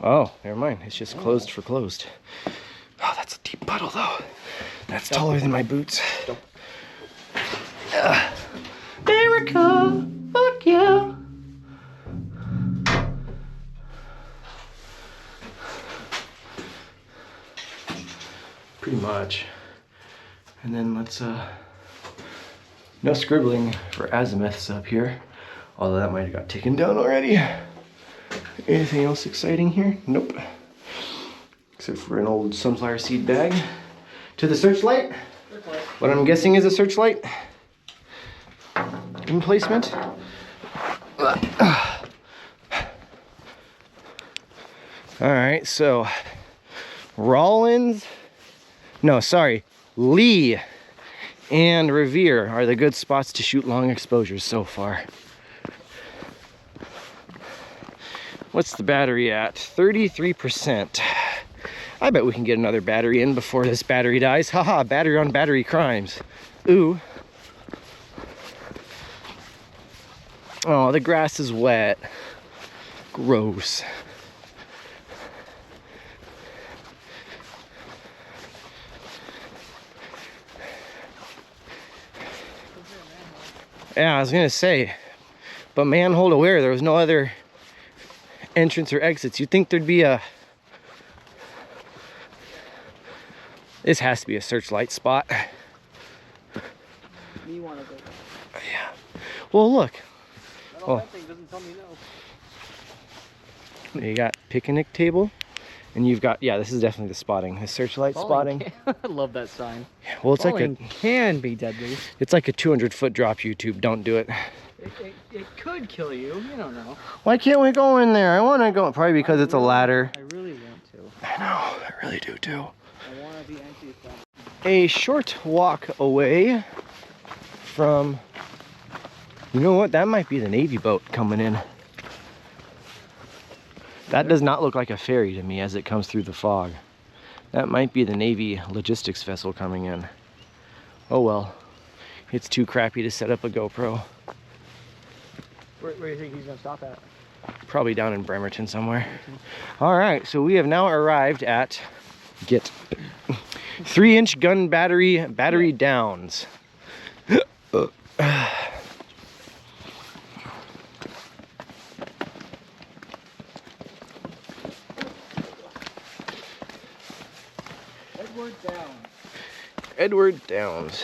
Oh, never mind. It's just closed for closed. Oh, that's a deep puddle though. That's taller than my boots. America, fuck yeah. Pretty much. And then let's, no scribbling for azimuths up here. Although that might have got taken down already. Anything else exciting here? Nope. Except for an old sunflower seed bag. To the searchlight. What I'm guessing is a searchlight emplacement. Alright, so Rawlins, no, sorry, Lee and Revere are the good spots to shoot long exposures so far. What's the battery at? 33%. I bet we can get another battery in before this battery dies. Haha, battery on battery crimes. Ooh. Oh, the grass is wet. Gross. Yeah, I was gonna say, but manhole aware, there was no other entrance or exits. You'd think there'd be a... This has to be a searchlight spot. You want to go? Yeah. Well, look. Oh, that thing doesn't tell me no. You got picnic table, and you've got, yeah, this is definitely the spotting, the searchlight spotting. I love that sign. Yeah, well, it's Falling like a, can be deadly. it's like a 200-foot drop. YouTube, don't do it. It could kill you. You don't know. Why can't we go in there? I want to go. Probably because it's a ladder. I really want to. I know. I really do too. I want to be empty. A short walk away from, you know what, that might be the Navy boat coming in. That does not look like a ferry to me as it comes through the fog. That might be the Navy logistics vessel coming in. Oh well, it's too crappy to set up a GoPro. Where do you think he's gonna stop at? Probably down in Bremerton somewhere. All right, so we have now arrived at, get 3-inch gun battery downs. Edward Downs.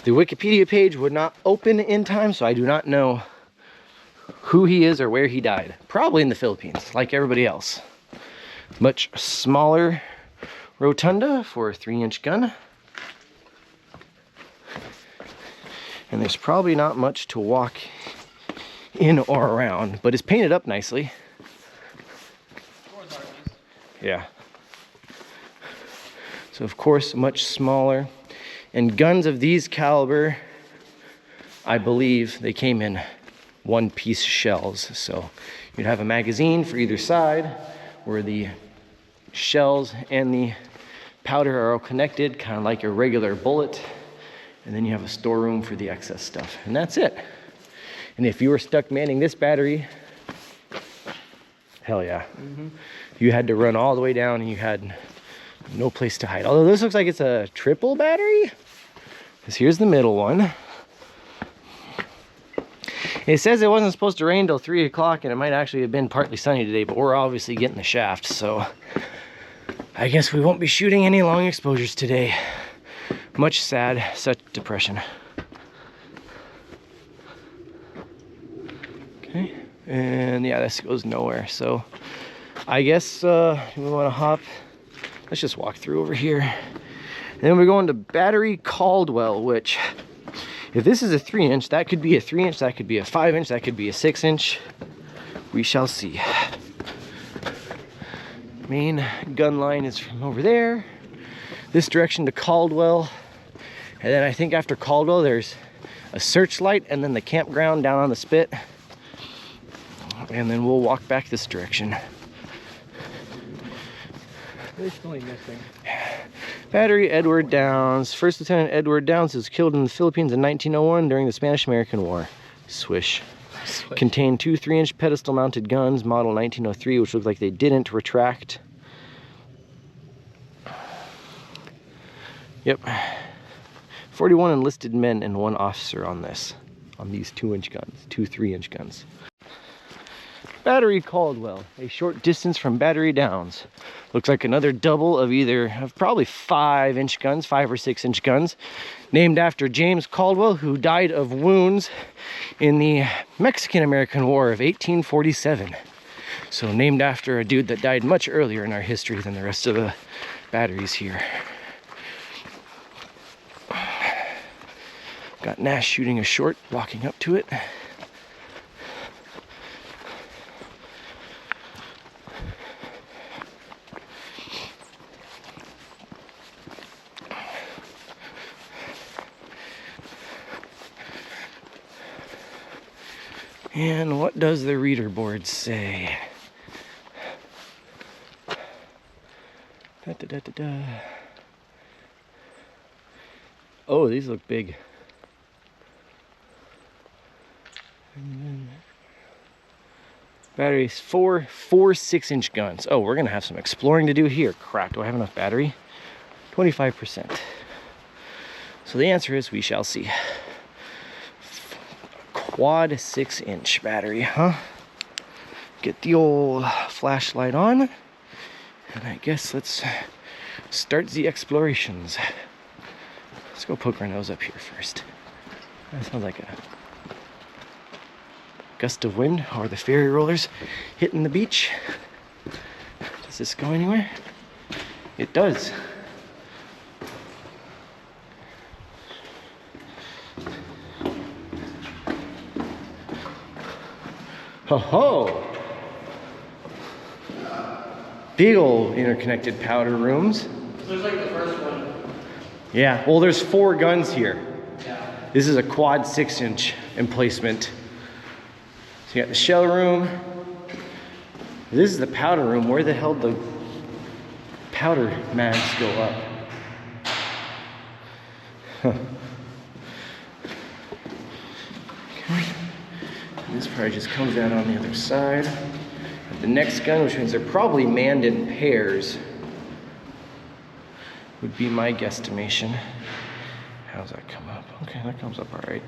The Wikipedia page would not open in time, so I do not know who he is or where he died. Probably in the Philippines, like everybody else. Much smaller rotunda for a 3-inch gun. And there's probably not much to walk in or around, but it's painted up nicely. Yeah. So of course, much smaller. And guns of these caliber, I believe they came in one-piece shells. So you'd have a magazine for either side where the shells and the powder are all connected, kind of like a regular bullet. And then you have a storeroom for the excess stuff. And that's it. And if you were stuck manning this battery, hell yeah. You had to run all the way down and you had no place to hide. Although this looks like it's a triple battery. Because here's the middle one. It says it wasn't supposed to rain till 3 o'clock and it might actually have been partly sunny today, but we're obviously getting the shaft, so I guess we won't be shooting any long exposures today. Much sad, such depression. Okay, and yeah, this goes nowhere, so I guess we want to hop. Let's just walk through over here. And then we're going to Battery Caldwell, which, if this is a 3-inch, that could be a 3-inch, that could be a 5-inch, that could be a 6-inch. We shall see. Main gun line is from over there, this direction to Caldwell. And then I think after Caldwell, there's a searchlight and then the campground down on the spit. And then we'll walk back this direction. Additionally missing. Battery Edward Downs. First Lieutenant Edward Downs was killed in the Philippines in 1901 during the Spanish-American War. Swish. Contained 2 3-inch pedestal mounted guns, model 1903, which looked like they didn't retract. Yep. 41 enlisted men and 1 officer on this, on these 2-inch guns, 2 3-inch guns. Battery Caldwell, a short distance from Battery Downs. Looks like another double of probably 5-inch guns, 5 or 6-inch guns, named after James Caldwell, who died of wounds in the Mexican-American War of 1847. So named after a dude that died much earlier in our history than the rest of the batteries here. Got Nash shooting a short, walking up to it. And what does the reader board say? Da, da, da, da, da. Oh, these look big. Batteries, four 6-inch guns. Oh, we're gonna have some exploring to do here. Crap, do I have enough battery? 25%. So the answer is we shall see. Quad 6-inch battery, huh? Get the old flashlight on, and I guess let's start the explorations. Let's go poke our nose up here first. That sounds like a gust of wind, or the ferry rollers hitting the beach. Does this go anywhere? It does. Ho ho! Big old interconnected powder rooms. Looks like the first one. Yeah, well, there's 4 guns here. Yeah. This is a quad 6-inch emplacement. So you got the shell room. This is the powder room. Where the hell the powder mags go up? Huh. Okay. This probably just comes out on the other side. And the next gun, which means they're probably manned in pairs, would be my guesstimation. How does that come up? Okay, that comes up all right.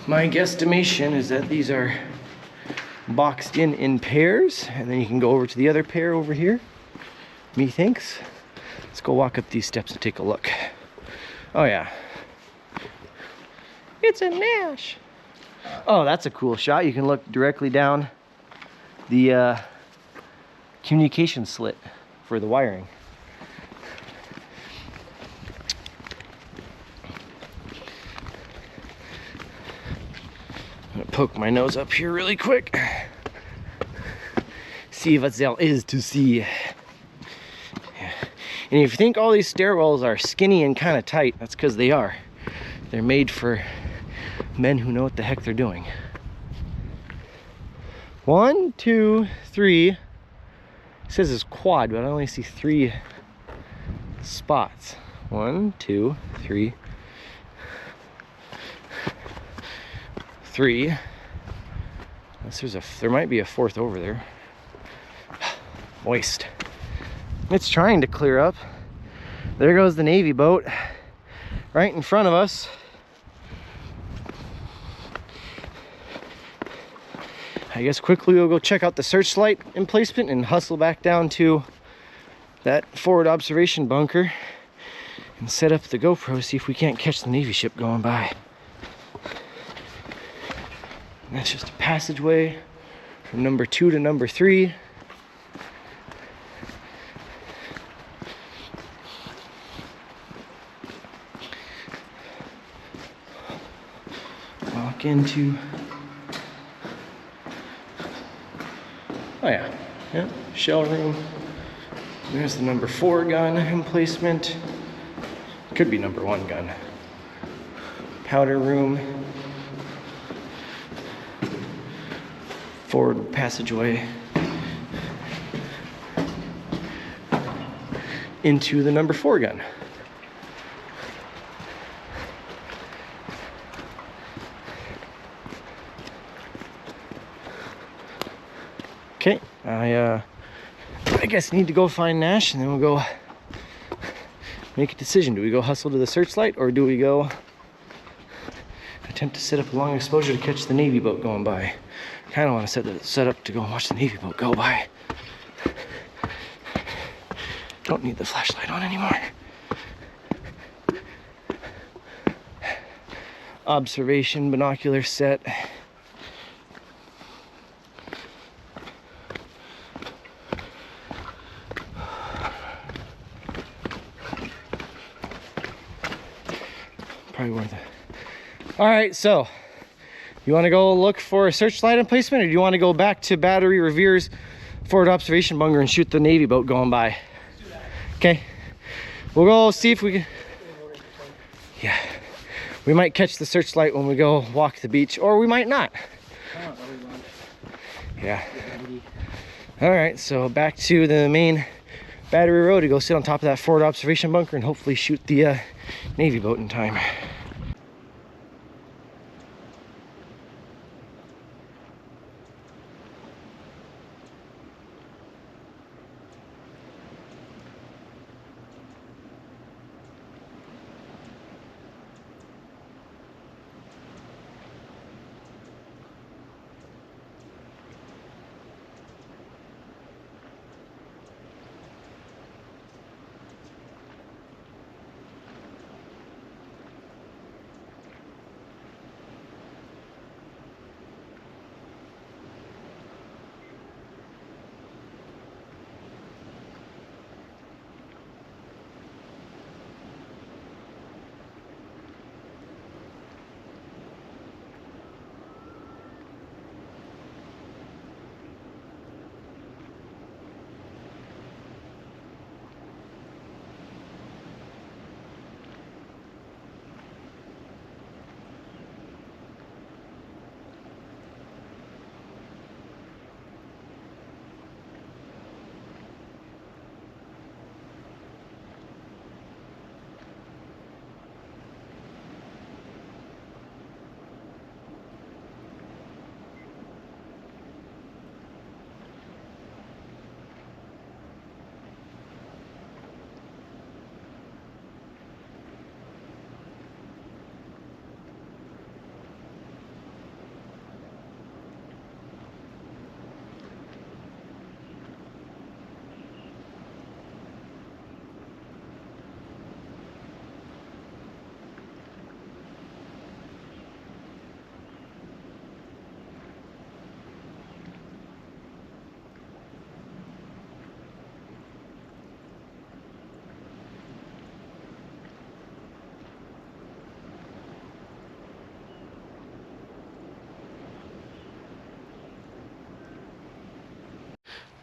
My guesstimation is that these are boxed in pairs, and then you can go over to the other pair over here. Methinks. Let's go walk up these steps and take a look. Oh yeah. It's a Nash. Oh, that's a cool shot. You can look directly down the communication slit for the wiring. I'm gonna poke my nose up here really quick. See what there is to see. Yeah. And if you think all these stairwells are skinny and kind of tight, that's because they are. They're made for men who know what the heck they're doing. 1, 2, 3. It says it's quad, but I only see 3 spots. 1, 2, 3. 3. Unless there might be a 4th over there. Moist. It's trying to clear up. There goes the Navy boat right in front of us. I guess quickly we'll go check out the searchlight emplacement and hustle back down to that forward observation bunker and set up the GoPro, see if we can't catch the Navy ship going by. And that's just a passageway from number 2 to number 3. Walk into, oh yeah, shell room. There's the number 4 gun emplacement. Could be number 1 gun. Powder room. Forward passageway into the number 4 gun. Okay, I guess need to go find Nash, and then we'll go make a decision. Do we go hustle to the searchlight, or do we go attempt to set up a long exposure to catch the Navy boat going by? I kind of want to set up to go watch the Navy boat go by. Don't need the flashlight on anymore. Observation binocular set. Probably worth it. All right, so you want to go look for a searchlight emplacement, or do you want to go back to Battery Revere's forward observation bunker and shoot the Navy boat going by? Okay, we'll go see if we can. Yeah, we might catch the searchlight when we go walk the beach, or we might not. Yeah. All right, so back to the main Battery Road to go sit on top of that forward observation bunker and hopefully shoot the Navy boat in time.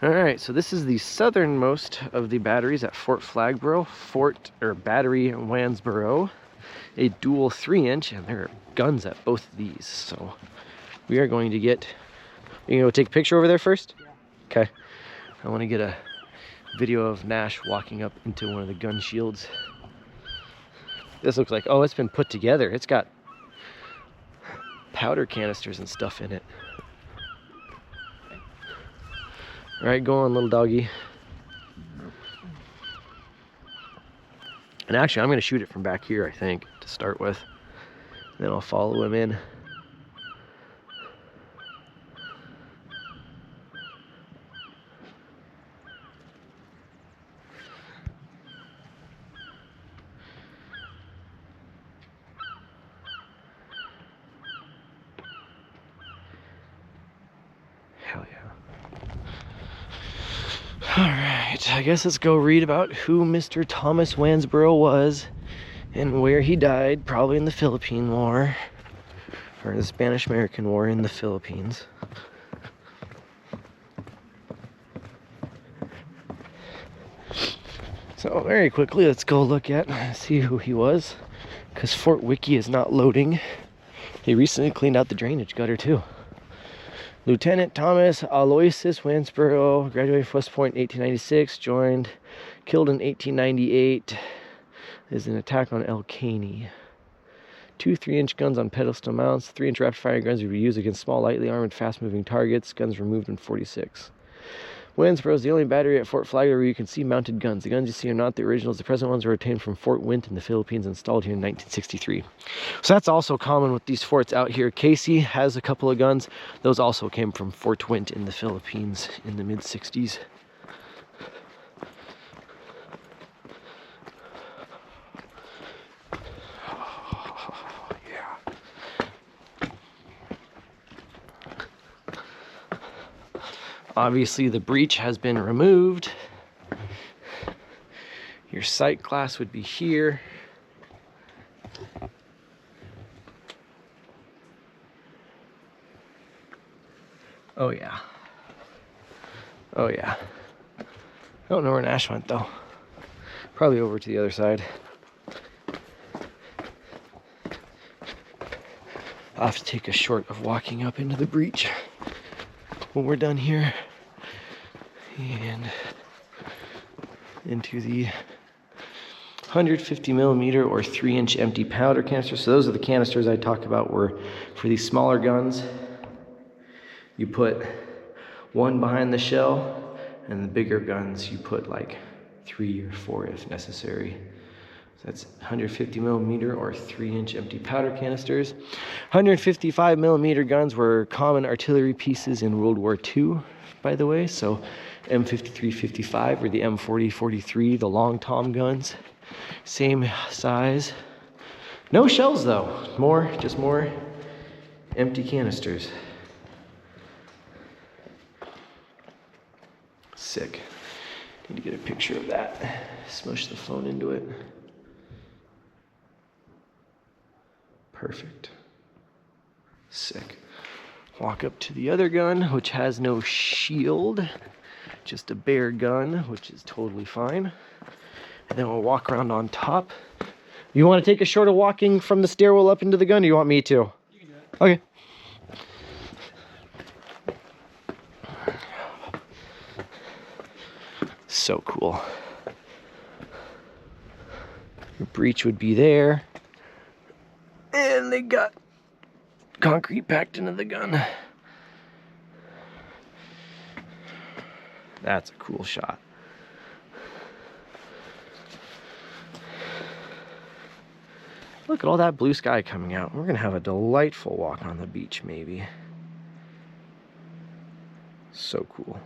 All right, so this is the southernmost of the batteries at Fort Flagborough, Battery Wansboro, a dual 3-inch, and there are guns at both of these. So we are going to get, you gonna go take a picture over there first? Yeah. Okay. I want to get a video of Nash walking up into one of the gun shields. This looks like, oh, it's been put together. It's got powder canisters and stuff in it. All right, go on, little doggy. And actually, I'm going to shoot it from back here, I think, to start with. And then I'll follow him in. Hell yeah. All right, I guess let's go read about who Mr. Thomas Wansboro was and where he died, probably in the Philippine War, or the Spanish-American War in the Philippines. So very quickly, let's go look at, see who he was, because Fort Wiki is not loading. He recently cleaned out the drainage gutter too. Lieutenant Thomas Aloysius Wansboro, graduated from West Point in 1896, killed in 1898. Is an attack on El Caney. 2 3-inch guns on pedestal mounts. 3-inch rapid-fire guns would be used against small, lightly armored, fast-moving targets. Guns removed in 46. Wansboro is the only battery at Fort Flagler where you can see mounted guns. The guns you see are not the originals. The present ones were obtained from Fort Wint in the Philippines, installed here in 1963. So that's also common with these forts out here. Casey has a couple of guns. Those also came from Fort Wint in the Philippines in the mid-60s. Obviously, the breech has been removed. Your sight glass would be here. Oh yeah. Oh yeah. I don't know where Nash went though. Probably over to the other side. I'll have to take a short of walking up into the breach when we're done here, and into the 150 millimeter or 3-inch empty powder canister. So those are the canisters I talked about, were for these smaller guns. You put one behind the shell, and the bigger guns you put like 3 or 4 if necessary. So that's 150 millimeter or 3-inch empty powder canisters. 155 millimeter guns were common artillery pieces in World War II, by the way. So M53-55 or the M40-43, the long tom guns, same size. No shells though, just more empty canisters. Sick. Need to get a picture of that. Smush the phone into it. Perfect. Sick. Walk up to the other gun, which has no shield, just a bare gun, which is totally fine. And then we'll walk around on top. You want to take a short of walking from the stairwell up into the gun, or you want me to? You can do it. Okay. So cool. Your breech would be there. And they got concrete packed into the gun. That's a cool shot. Look at all that blue sky coming out. We're gonna have a delightful walk on the beach, maybe. So cool.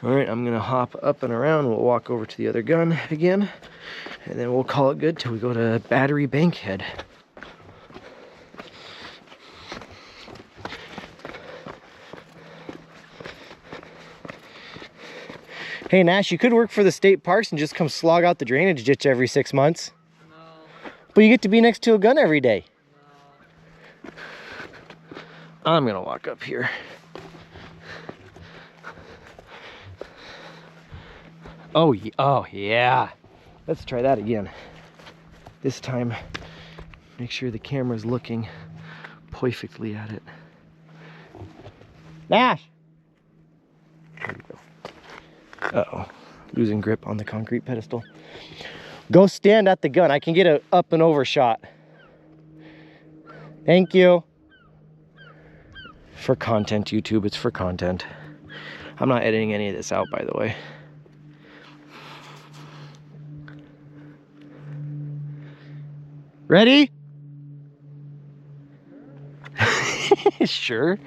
All right, I'm gonna hop up and around. We'll walk over to the other gun again, and then we'll call it good till we go to Battery Bankhead. Hey Nash, you could work for the state parks and just come slog out the drainage ditch every 6 months. No. But you get to be next to a gun every day. No. I'm gonna walk up here. Oh, oh yeah. Let's try that again. This time, make sure the camera's looking perfectly at it. Nash! There we go. Uh-oh. Losing grip on the concrete pedestal. Go stand at the gun. I can get a up and over shot. Thank you. For content, YouTube. It's for content. I'm not editing any of this out, by the way. Ready? Sure.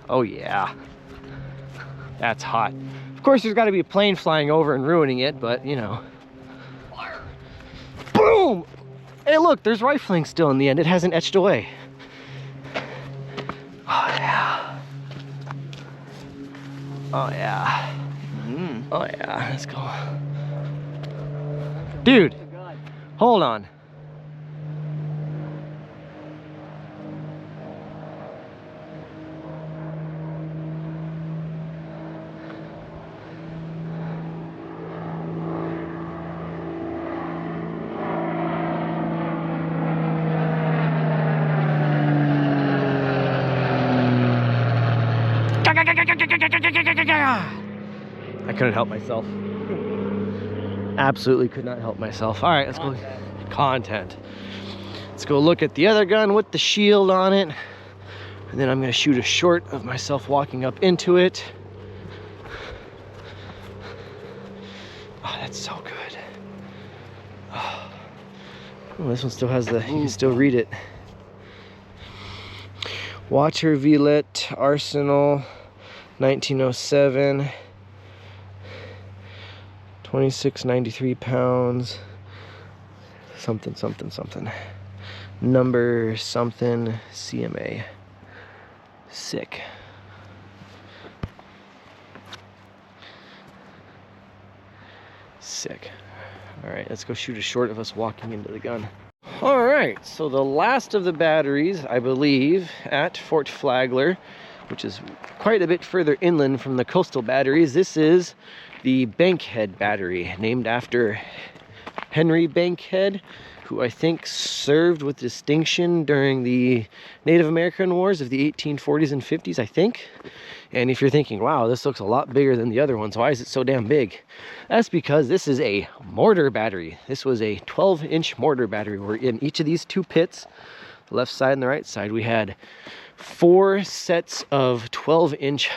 Oh yeah. That's hot. Of course there's got to be a plane flying over and ruining it, but you know. Fire. Boom! Hey look, there's rifling still in the end. It hasn't etched away. Oh yeah. Oh yeah. Oh yeah, let's go. Dude, hold on. I couldn't help myself. Absolutely could not help myself. All right, let's go. Content. Let's go look at the other gun with the shield on it. And then I'm gonna shoot a short of myself walking up into it. Oh, that's so good. Oh, this one still has the, you can still read it. Water Violet Arsenal 1907, 2693 pounds, something something something, number something CMA. Sick. Sick. All right, let's go shoot a short of us walking into the gun. All right, so the last of the batteries, I believe, at Fort Flagler, which is quite a bit further inland from the coastal batteries. This is the Bankhead battery, named after Henry Bankhead, who I think served with distinction during the Native American Wars of the 1840s and 50s, I think. And if you're thinking, wow, this looks a lot bigger than the other ones, why is it so damn big? That's because this is a mortar battery. This was a 12-inch mortar battery, where in each of these two pits, the left side and the right side, we had 4 sets of 12-inch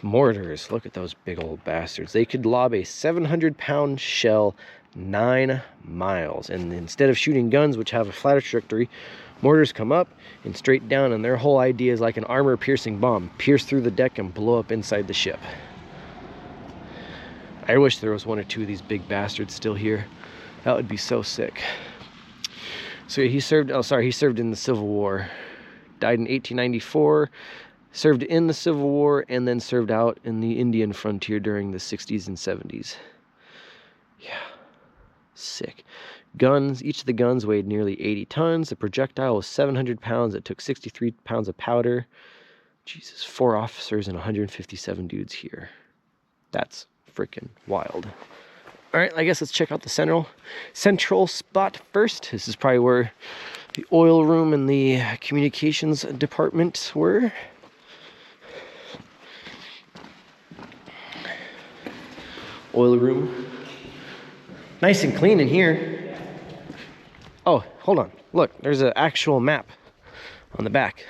mortars. Look at those big old bastards. They could lob a 700-pound shell 9 miles. And instead of shooting guns, which have a flatter trajectory, mortars come up and straight down, and their whole idea is like an armor-piercing bomb. Pierce through the deck and blow up inside the ship. I wish there was 1 or 2 of these big bastards still here. That would be so sick. So he served, oh sorry, he served in the Civil War. Died in 1894, served in the Civil War, and then served out in the Indian frontier during the 60s and 70s. Yeah, sick. Guns, each of the guns weighed nearly 80 tons. The projectile was 700 pounds. It took 63 pounds of powder. Jesus, 4 officers and 157 dudes here. That's freaking wild. All right, I guess let's check out the central spot first. This is probably where the oil room and the communications department were. Oil room. Nice and clean in here. Oh, hold on. Look, there's an actual map on the back.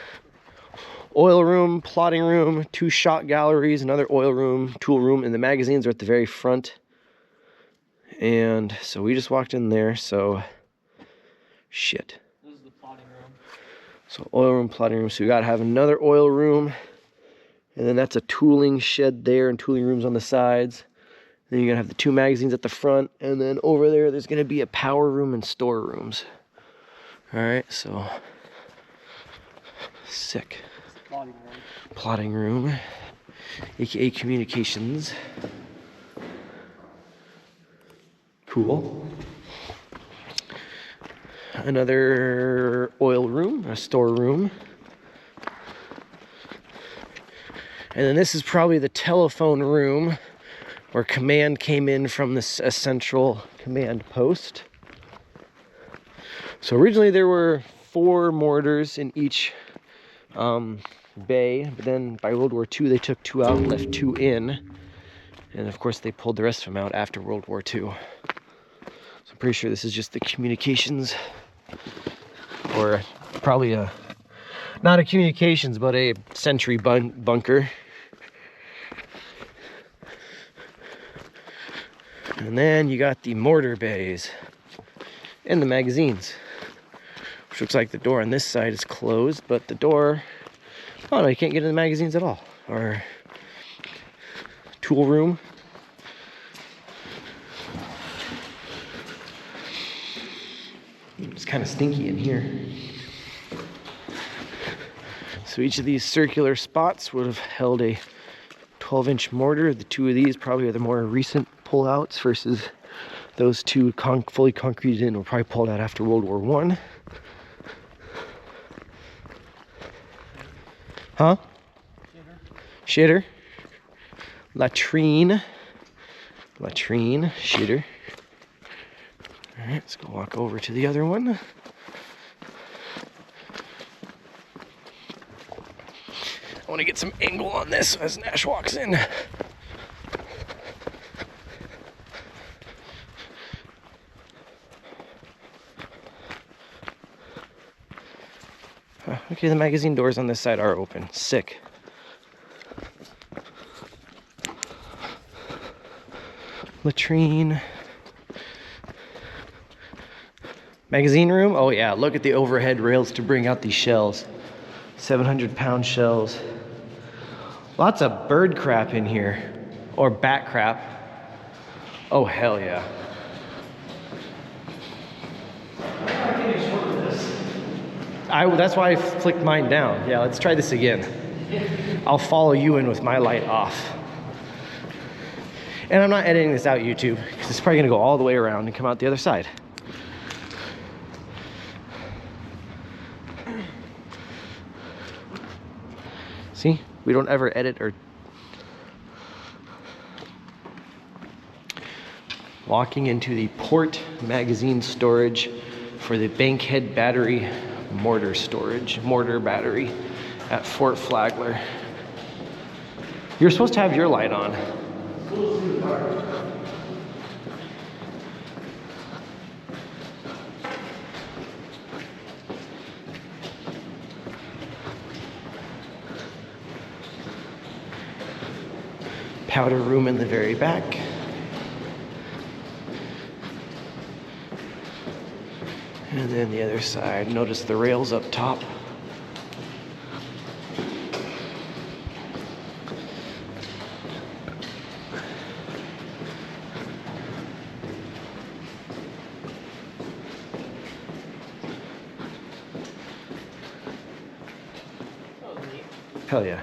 Oil room, plotting room, 2 shot galleries, another oil room, tool room, and the magazines are at the very front. And so we just walked in there, so shit. This is the plotting room. So oil room, plotting room. So we gotta have another oil room, and then that's a tooling shed there and tooling rooms on the sides. Then you're gonna have the 2 magazines at the front, and then over there there's gonna be a power room and store rooms. All right, so sick. Plotting room. Plotting room, aka communications. Cool. Another oil room, a store room. And then this is probably the telephone room where command came in from this central command post. So originally there were 4 mortars in each bay, but then by World War II they took 2 out and left 2 in. And of course they pulled the rest of them out after World War II. So I'm pretty sure this is just the communications, or probably not a communications, but a sentry bunker. And then you got the mortar bays and the magazines, which looks like the door on this side is closed, but the door, oh no, you can't get in the magazines at all. Or tool room. It's kind of stinky in here. So each of these circular spots would have held a 12-inch mortar. The 2 of these probably are the more recent pullouts versus those 2 fully concreted in were probably pulled out after World War I. Huh? Shitter. Latrine. Latrine. Shitter. All right, let's go walk over to the other one. I want to get some angle on this as Nash walks in. Okay, the magazine doors on this side are open. Sick. Latrine. Magazine room? Oh yeah, look at the overhead rails to bring out these shells. 700-pound shells. Lots of bird crap in here. Or bat crap. Oh hell yeah. That's why I flicked mine down. Yeah, let's try this again. I'll follow you in with my light off. And I'm not editing this out, YouTube, because it's probably gonna go all the way around and come out the other side. See, we don't ever edit or... Walking into the port magazine storage for the Bankhead battery mortar battery at Fort Flagler. You're supposed to have your light on. Powder room in the very back. And then the other side, notice the rails up top. Hell yeah.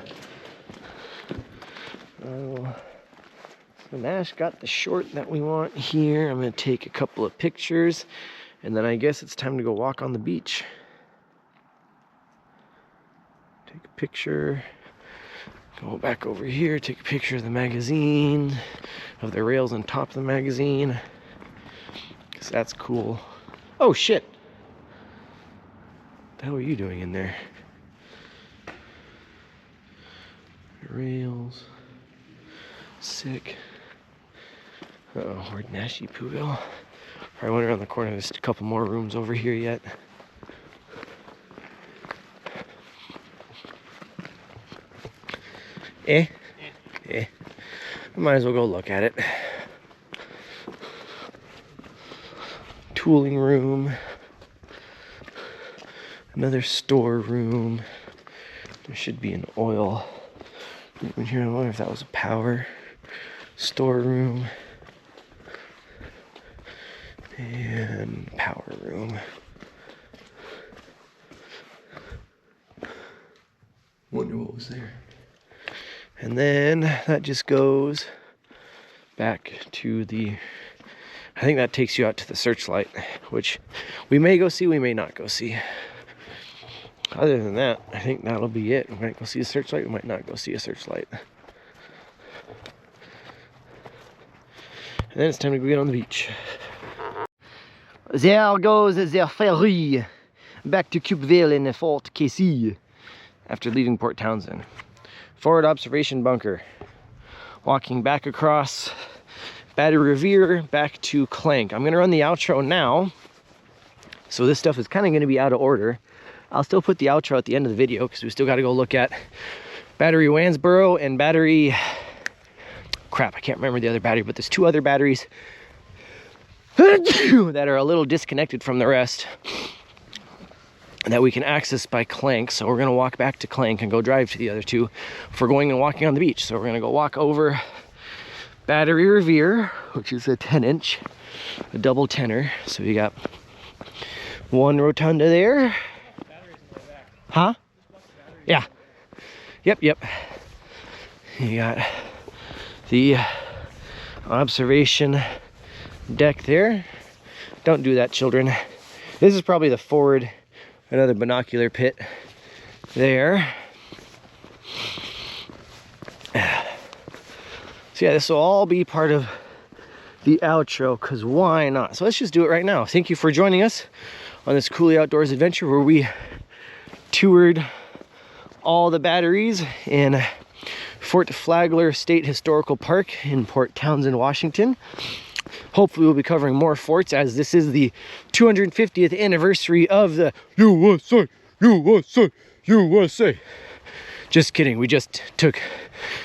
So Nash got the short that we want here. I'm going to take a couple of pictures, and then I guess it's time to go walk on the beach. Take a picture, go back over here, take a picture of the magazine, of the rails on top of the magazine, because that's cool. Oh shit! What the hell are you doing in there? Rails. Sick. Uh-oh, where'd Nashy Poo go? I went around the corner, there's a couple more rooms over here yet. I might as well go look at it. Tooling room. Another store room. There should be an oil room in here. I wonder if that was a power. Storeroom. And power room. Wonder what was there. And then that just goes back to the, I think that takes you out to the searchlight, which we may go see, we may not go see. other than that, I think that'll be it. We might go see a searchlight, we might not go see a searchlight. And then it's time to go get on the beach. There goes the ferry back to Cupeville in Fort Casey after leaving Port Townsend. Forward observation bunker. Walking back across Battery Revere back to Clank. I'm gonna run the outro now. So this stuff is kind of gonna be out of order. I'll still put the outro at the end of the video because we still gotta go look at Battery Wansboro and Battery... Crap, I can't remember the other battery, but there's 2 other batteries that are a little disconnected from the rest that we can access by Clank. So we're gonna walk back to Clank and go drive to the other 2 for going and walking on the beach. So we're gonna go walk over Battery Revere, which is a 10-inch, a double tenor. So we got 1 rotunda there. Huh? Yeah. Yep. You got the observation deck there. Don't do that, children. This is probably the forward, another binocular pit there. So yeah, this will all be part of the outro, because why not? So let's just do it right now. Thank you for joining us on this Cooley Outdoors adventure where we toured all the batteries in Fort Flagler State Historical Park in Port Townsend, Washington. Hopefully we'll be covering more forts, as this is the 250th anniversary of the USA, USA, USA. Just kidding, we just took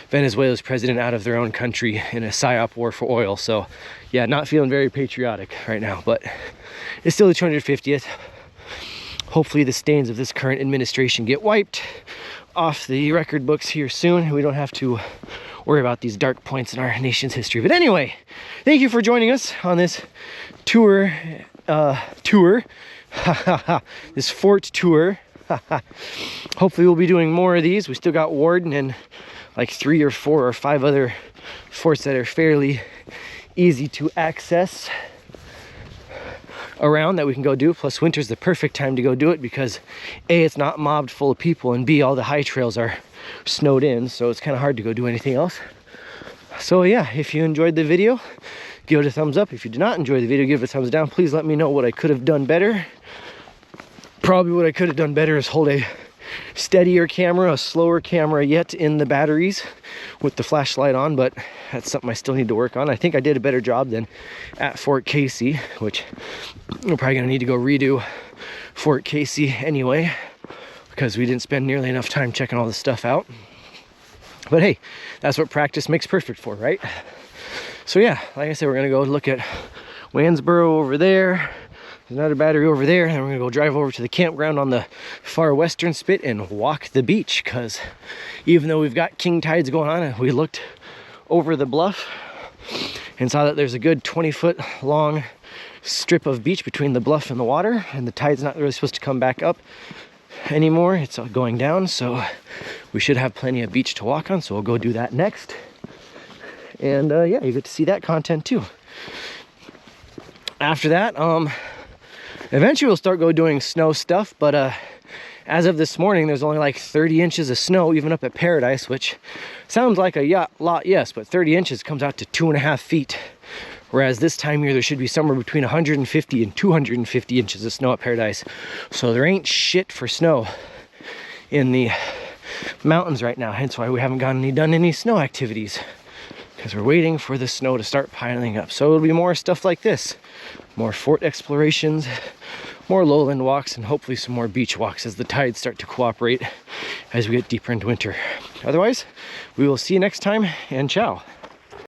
Venezuela's president out of their own country in a PSYOP war for oil. So yeah, not feeling very patriotic right now, but it's still the 250th. Hopefully the stains of this current administration get wiped off the record books here soon. We don't have to worry about these dark points in our nation's history. But anyway, thank you for joining us on this tour, this fort tour. Hopefully we'll be doing more of these. We still got Worden and like 3 or 4 or 5 other forts that are fairly easy to access around that we can go do. Plus winter's the perfect time to go do it because A, it's not mobbed full of people, and B, all the high trails are snowed in, so it's kind of hard to go do anything else. So yeah, if you enjoyed the video, give it a thumbs up. If you did not enjoy the video, give it a thumbs down. Please let me know what I could have done better. Probably what I could have done better is hold a steadier camera, a slower camera yet in the batteries with the flashlight on, but that's something I still need to work on. I think I did a better job than at Fort Casey, which we're probably gonna need to go redo Fort Casey anyway, because we didn't spend nearly enough time checking all this stuff out. But hey, that's what practice makes perfect for, right? So yeah, like I said, we're gonna go look at Wansboro over there. There's another battery over there, and we're gonna go drive over to the campground on the far western spit and walk the beach, because even though we've got king tides going on, we looked over the bluff and saw that there's a good 20-foot long strip of beach between the bluff and the water, and the tide's not really supposed to come back up anymore. It's going down, so we should have plenty of beach to walk on, so we'll go do that next. And yeah, you get to see that content too. After that, eventually we'll start doing snow stuff, but as of this morning, there's only like 30 inches of snow, even up at Paradise, which sounds like a lot, yes, but 30 inches comes out to 2.5 feet. Whereas this time of year, there should be somewhere between 150 and 250 inches of snow at Paradise. So there ain't shit for snow in the mountains right now, hence why we haven't done any snow activities, because we're waiting for the snow to start piling up. So it'll be more stuff like this, more fort explorations, more lowland walks, and hopefully some more beach walks as the tides start to cooperate as we get deeper into winter. Otherwise, we will see you next time, and ciao.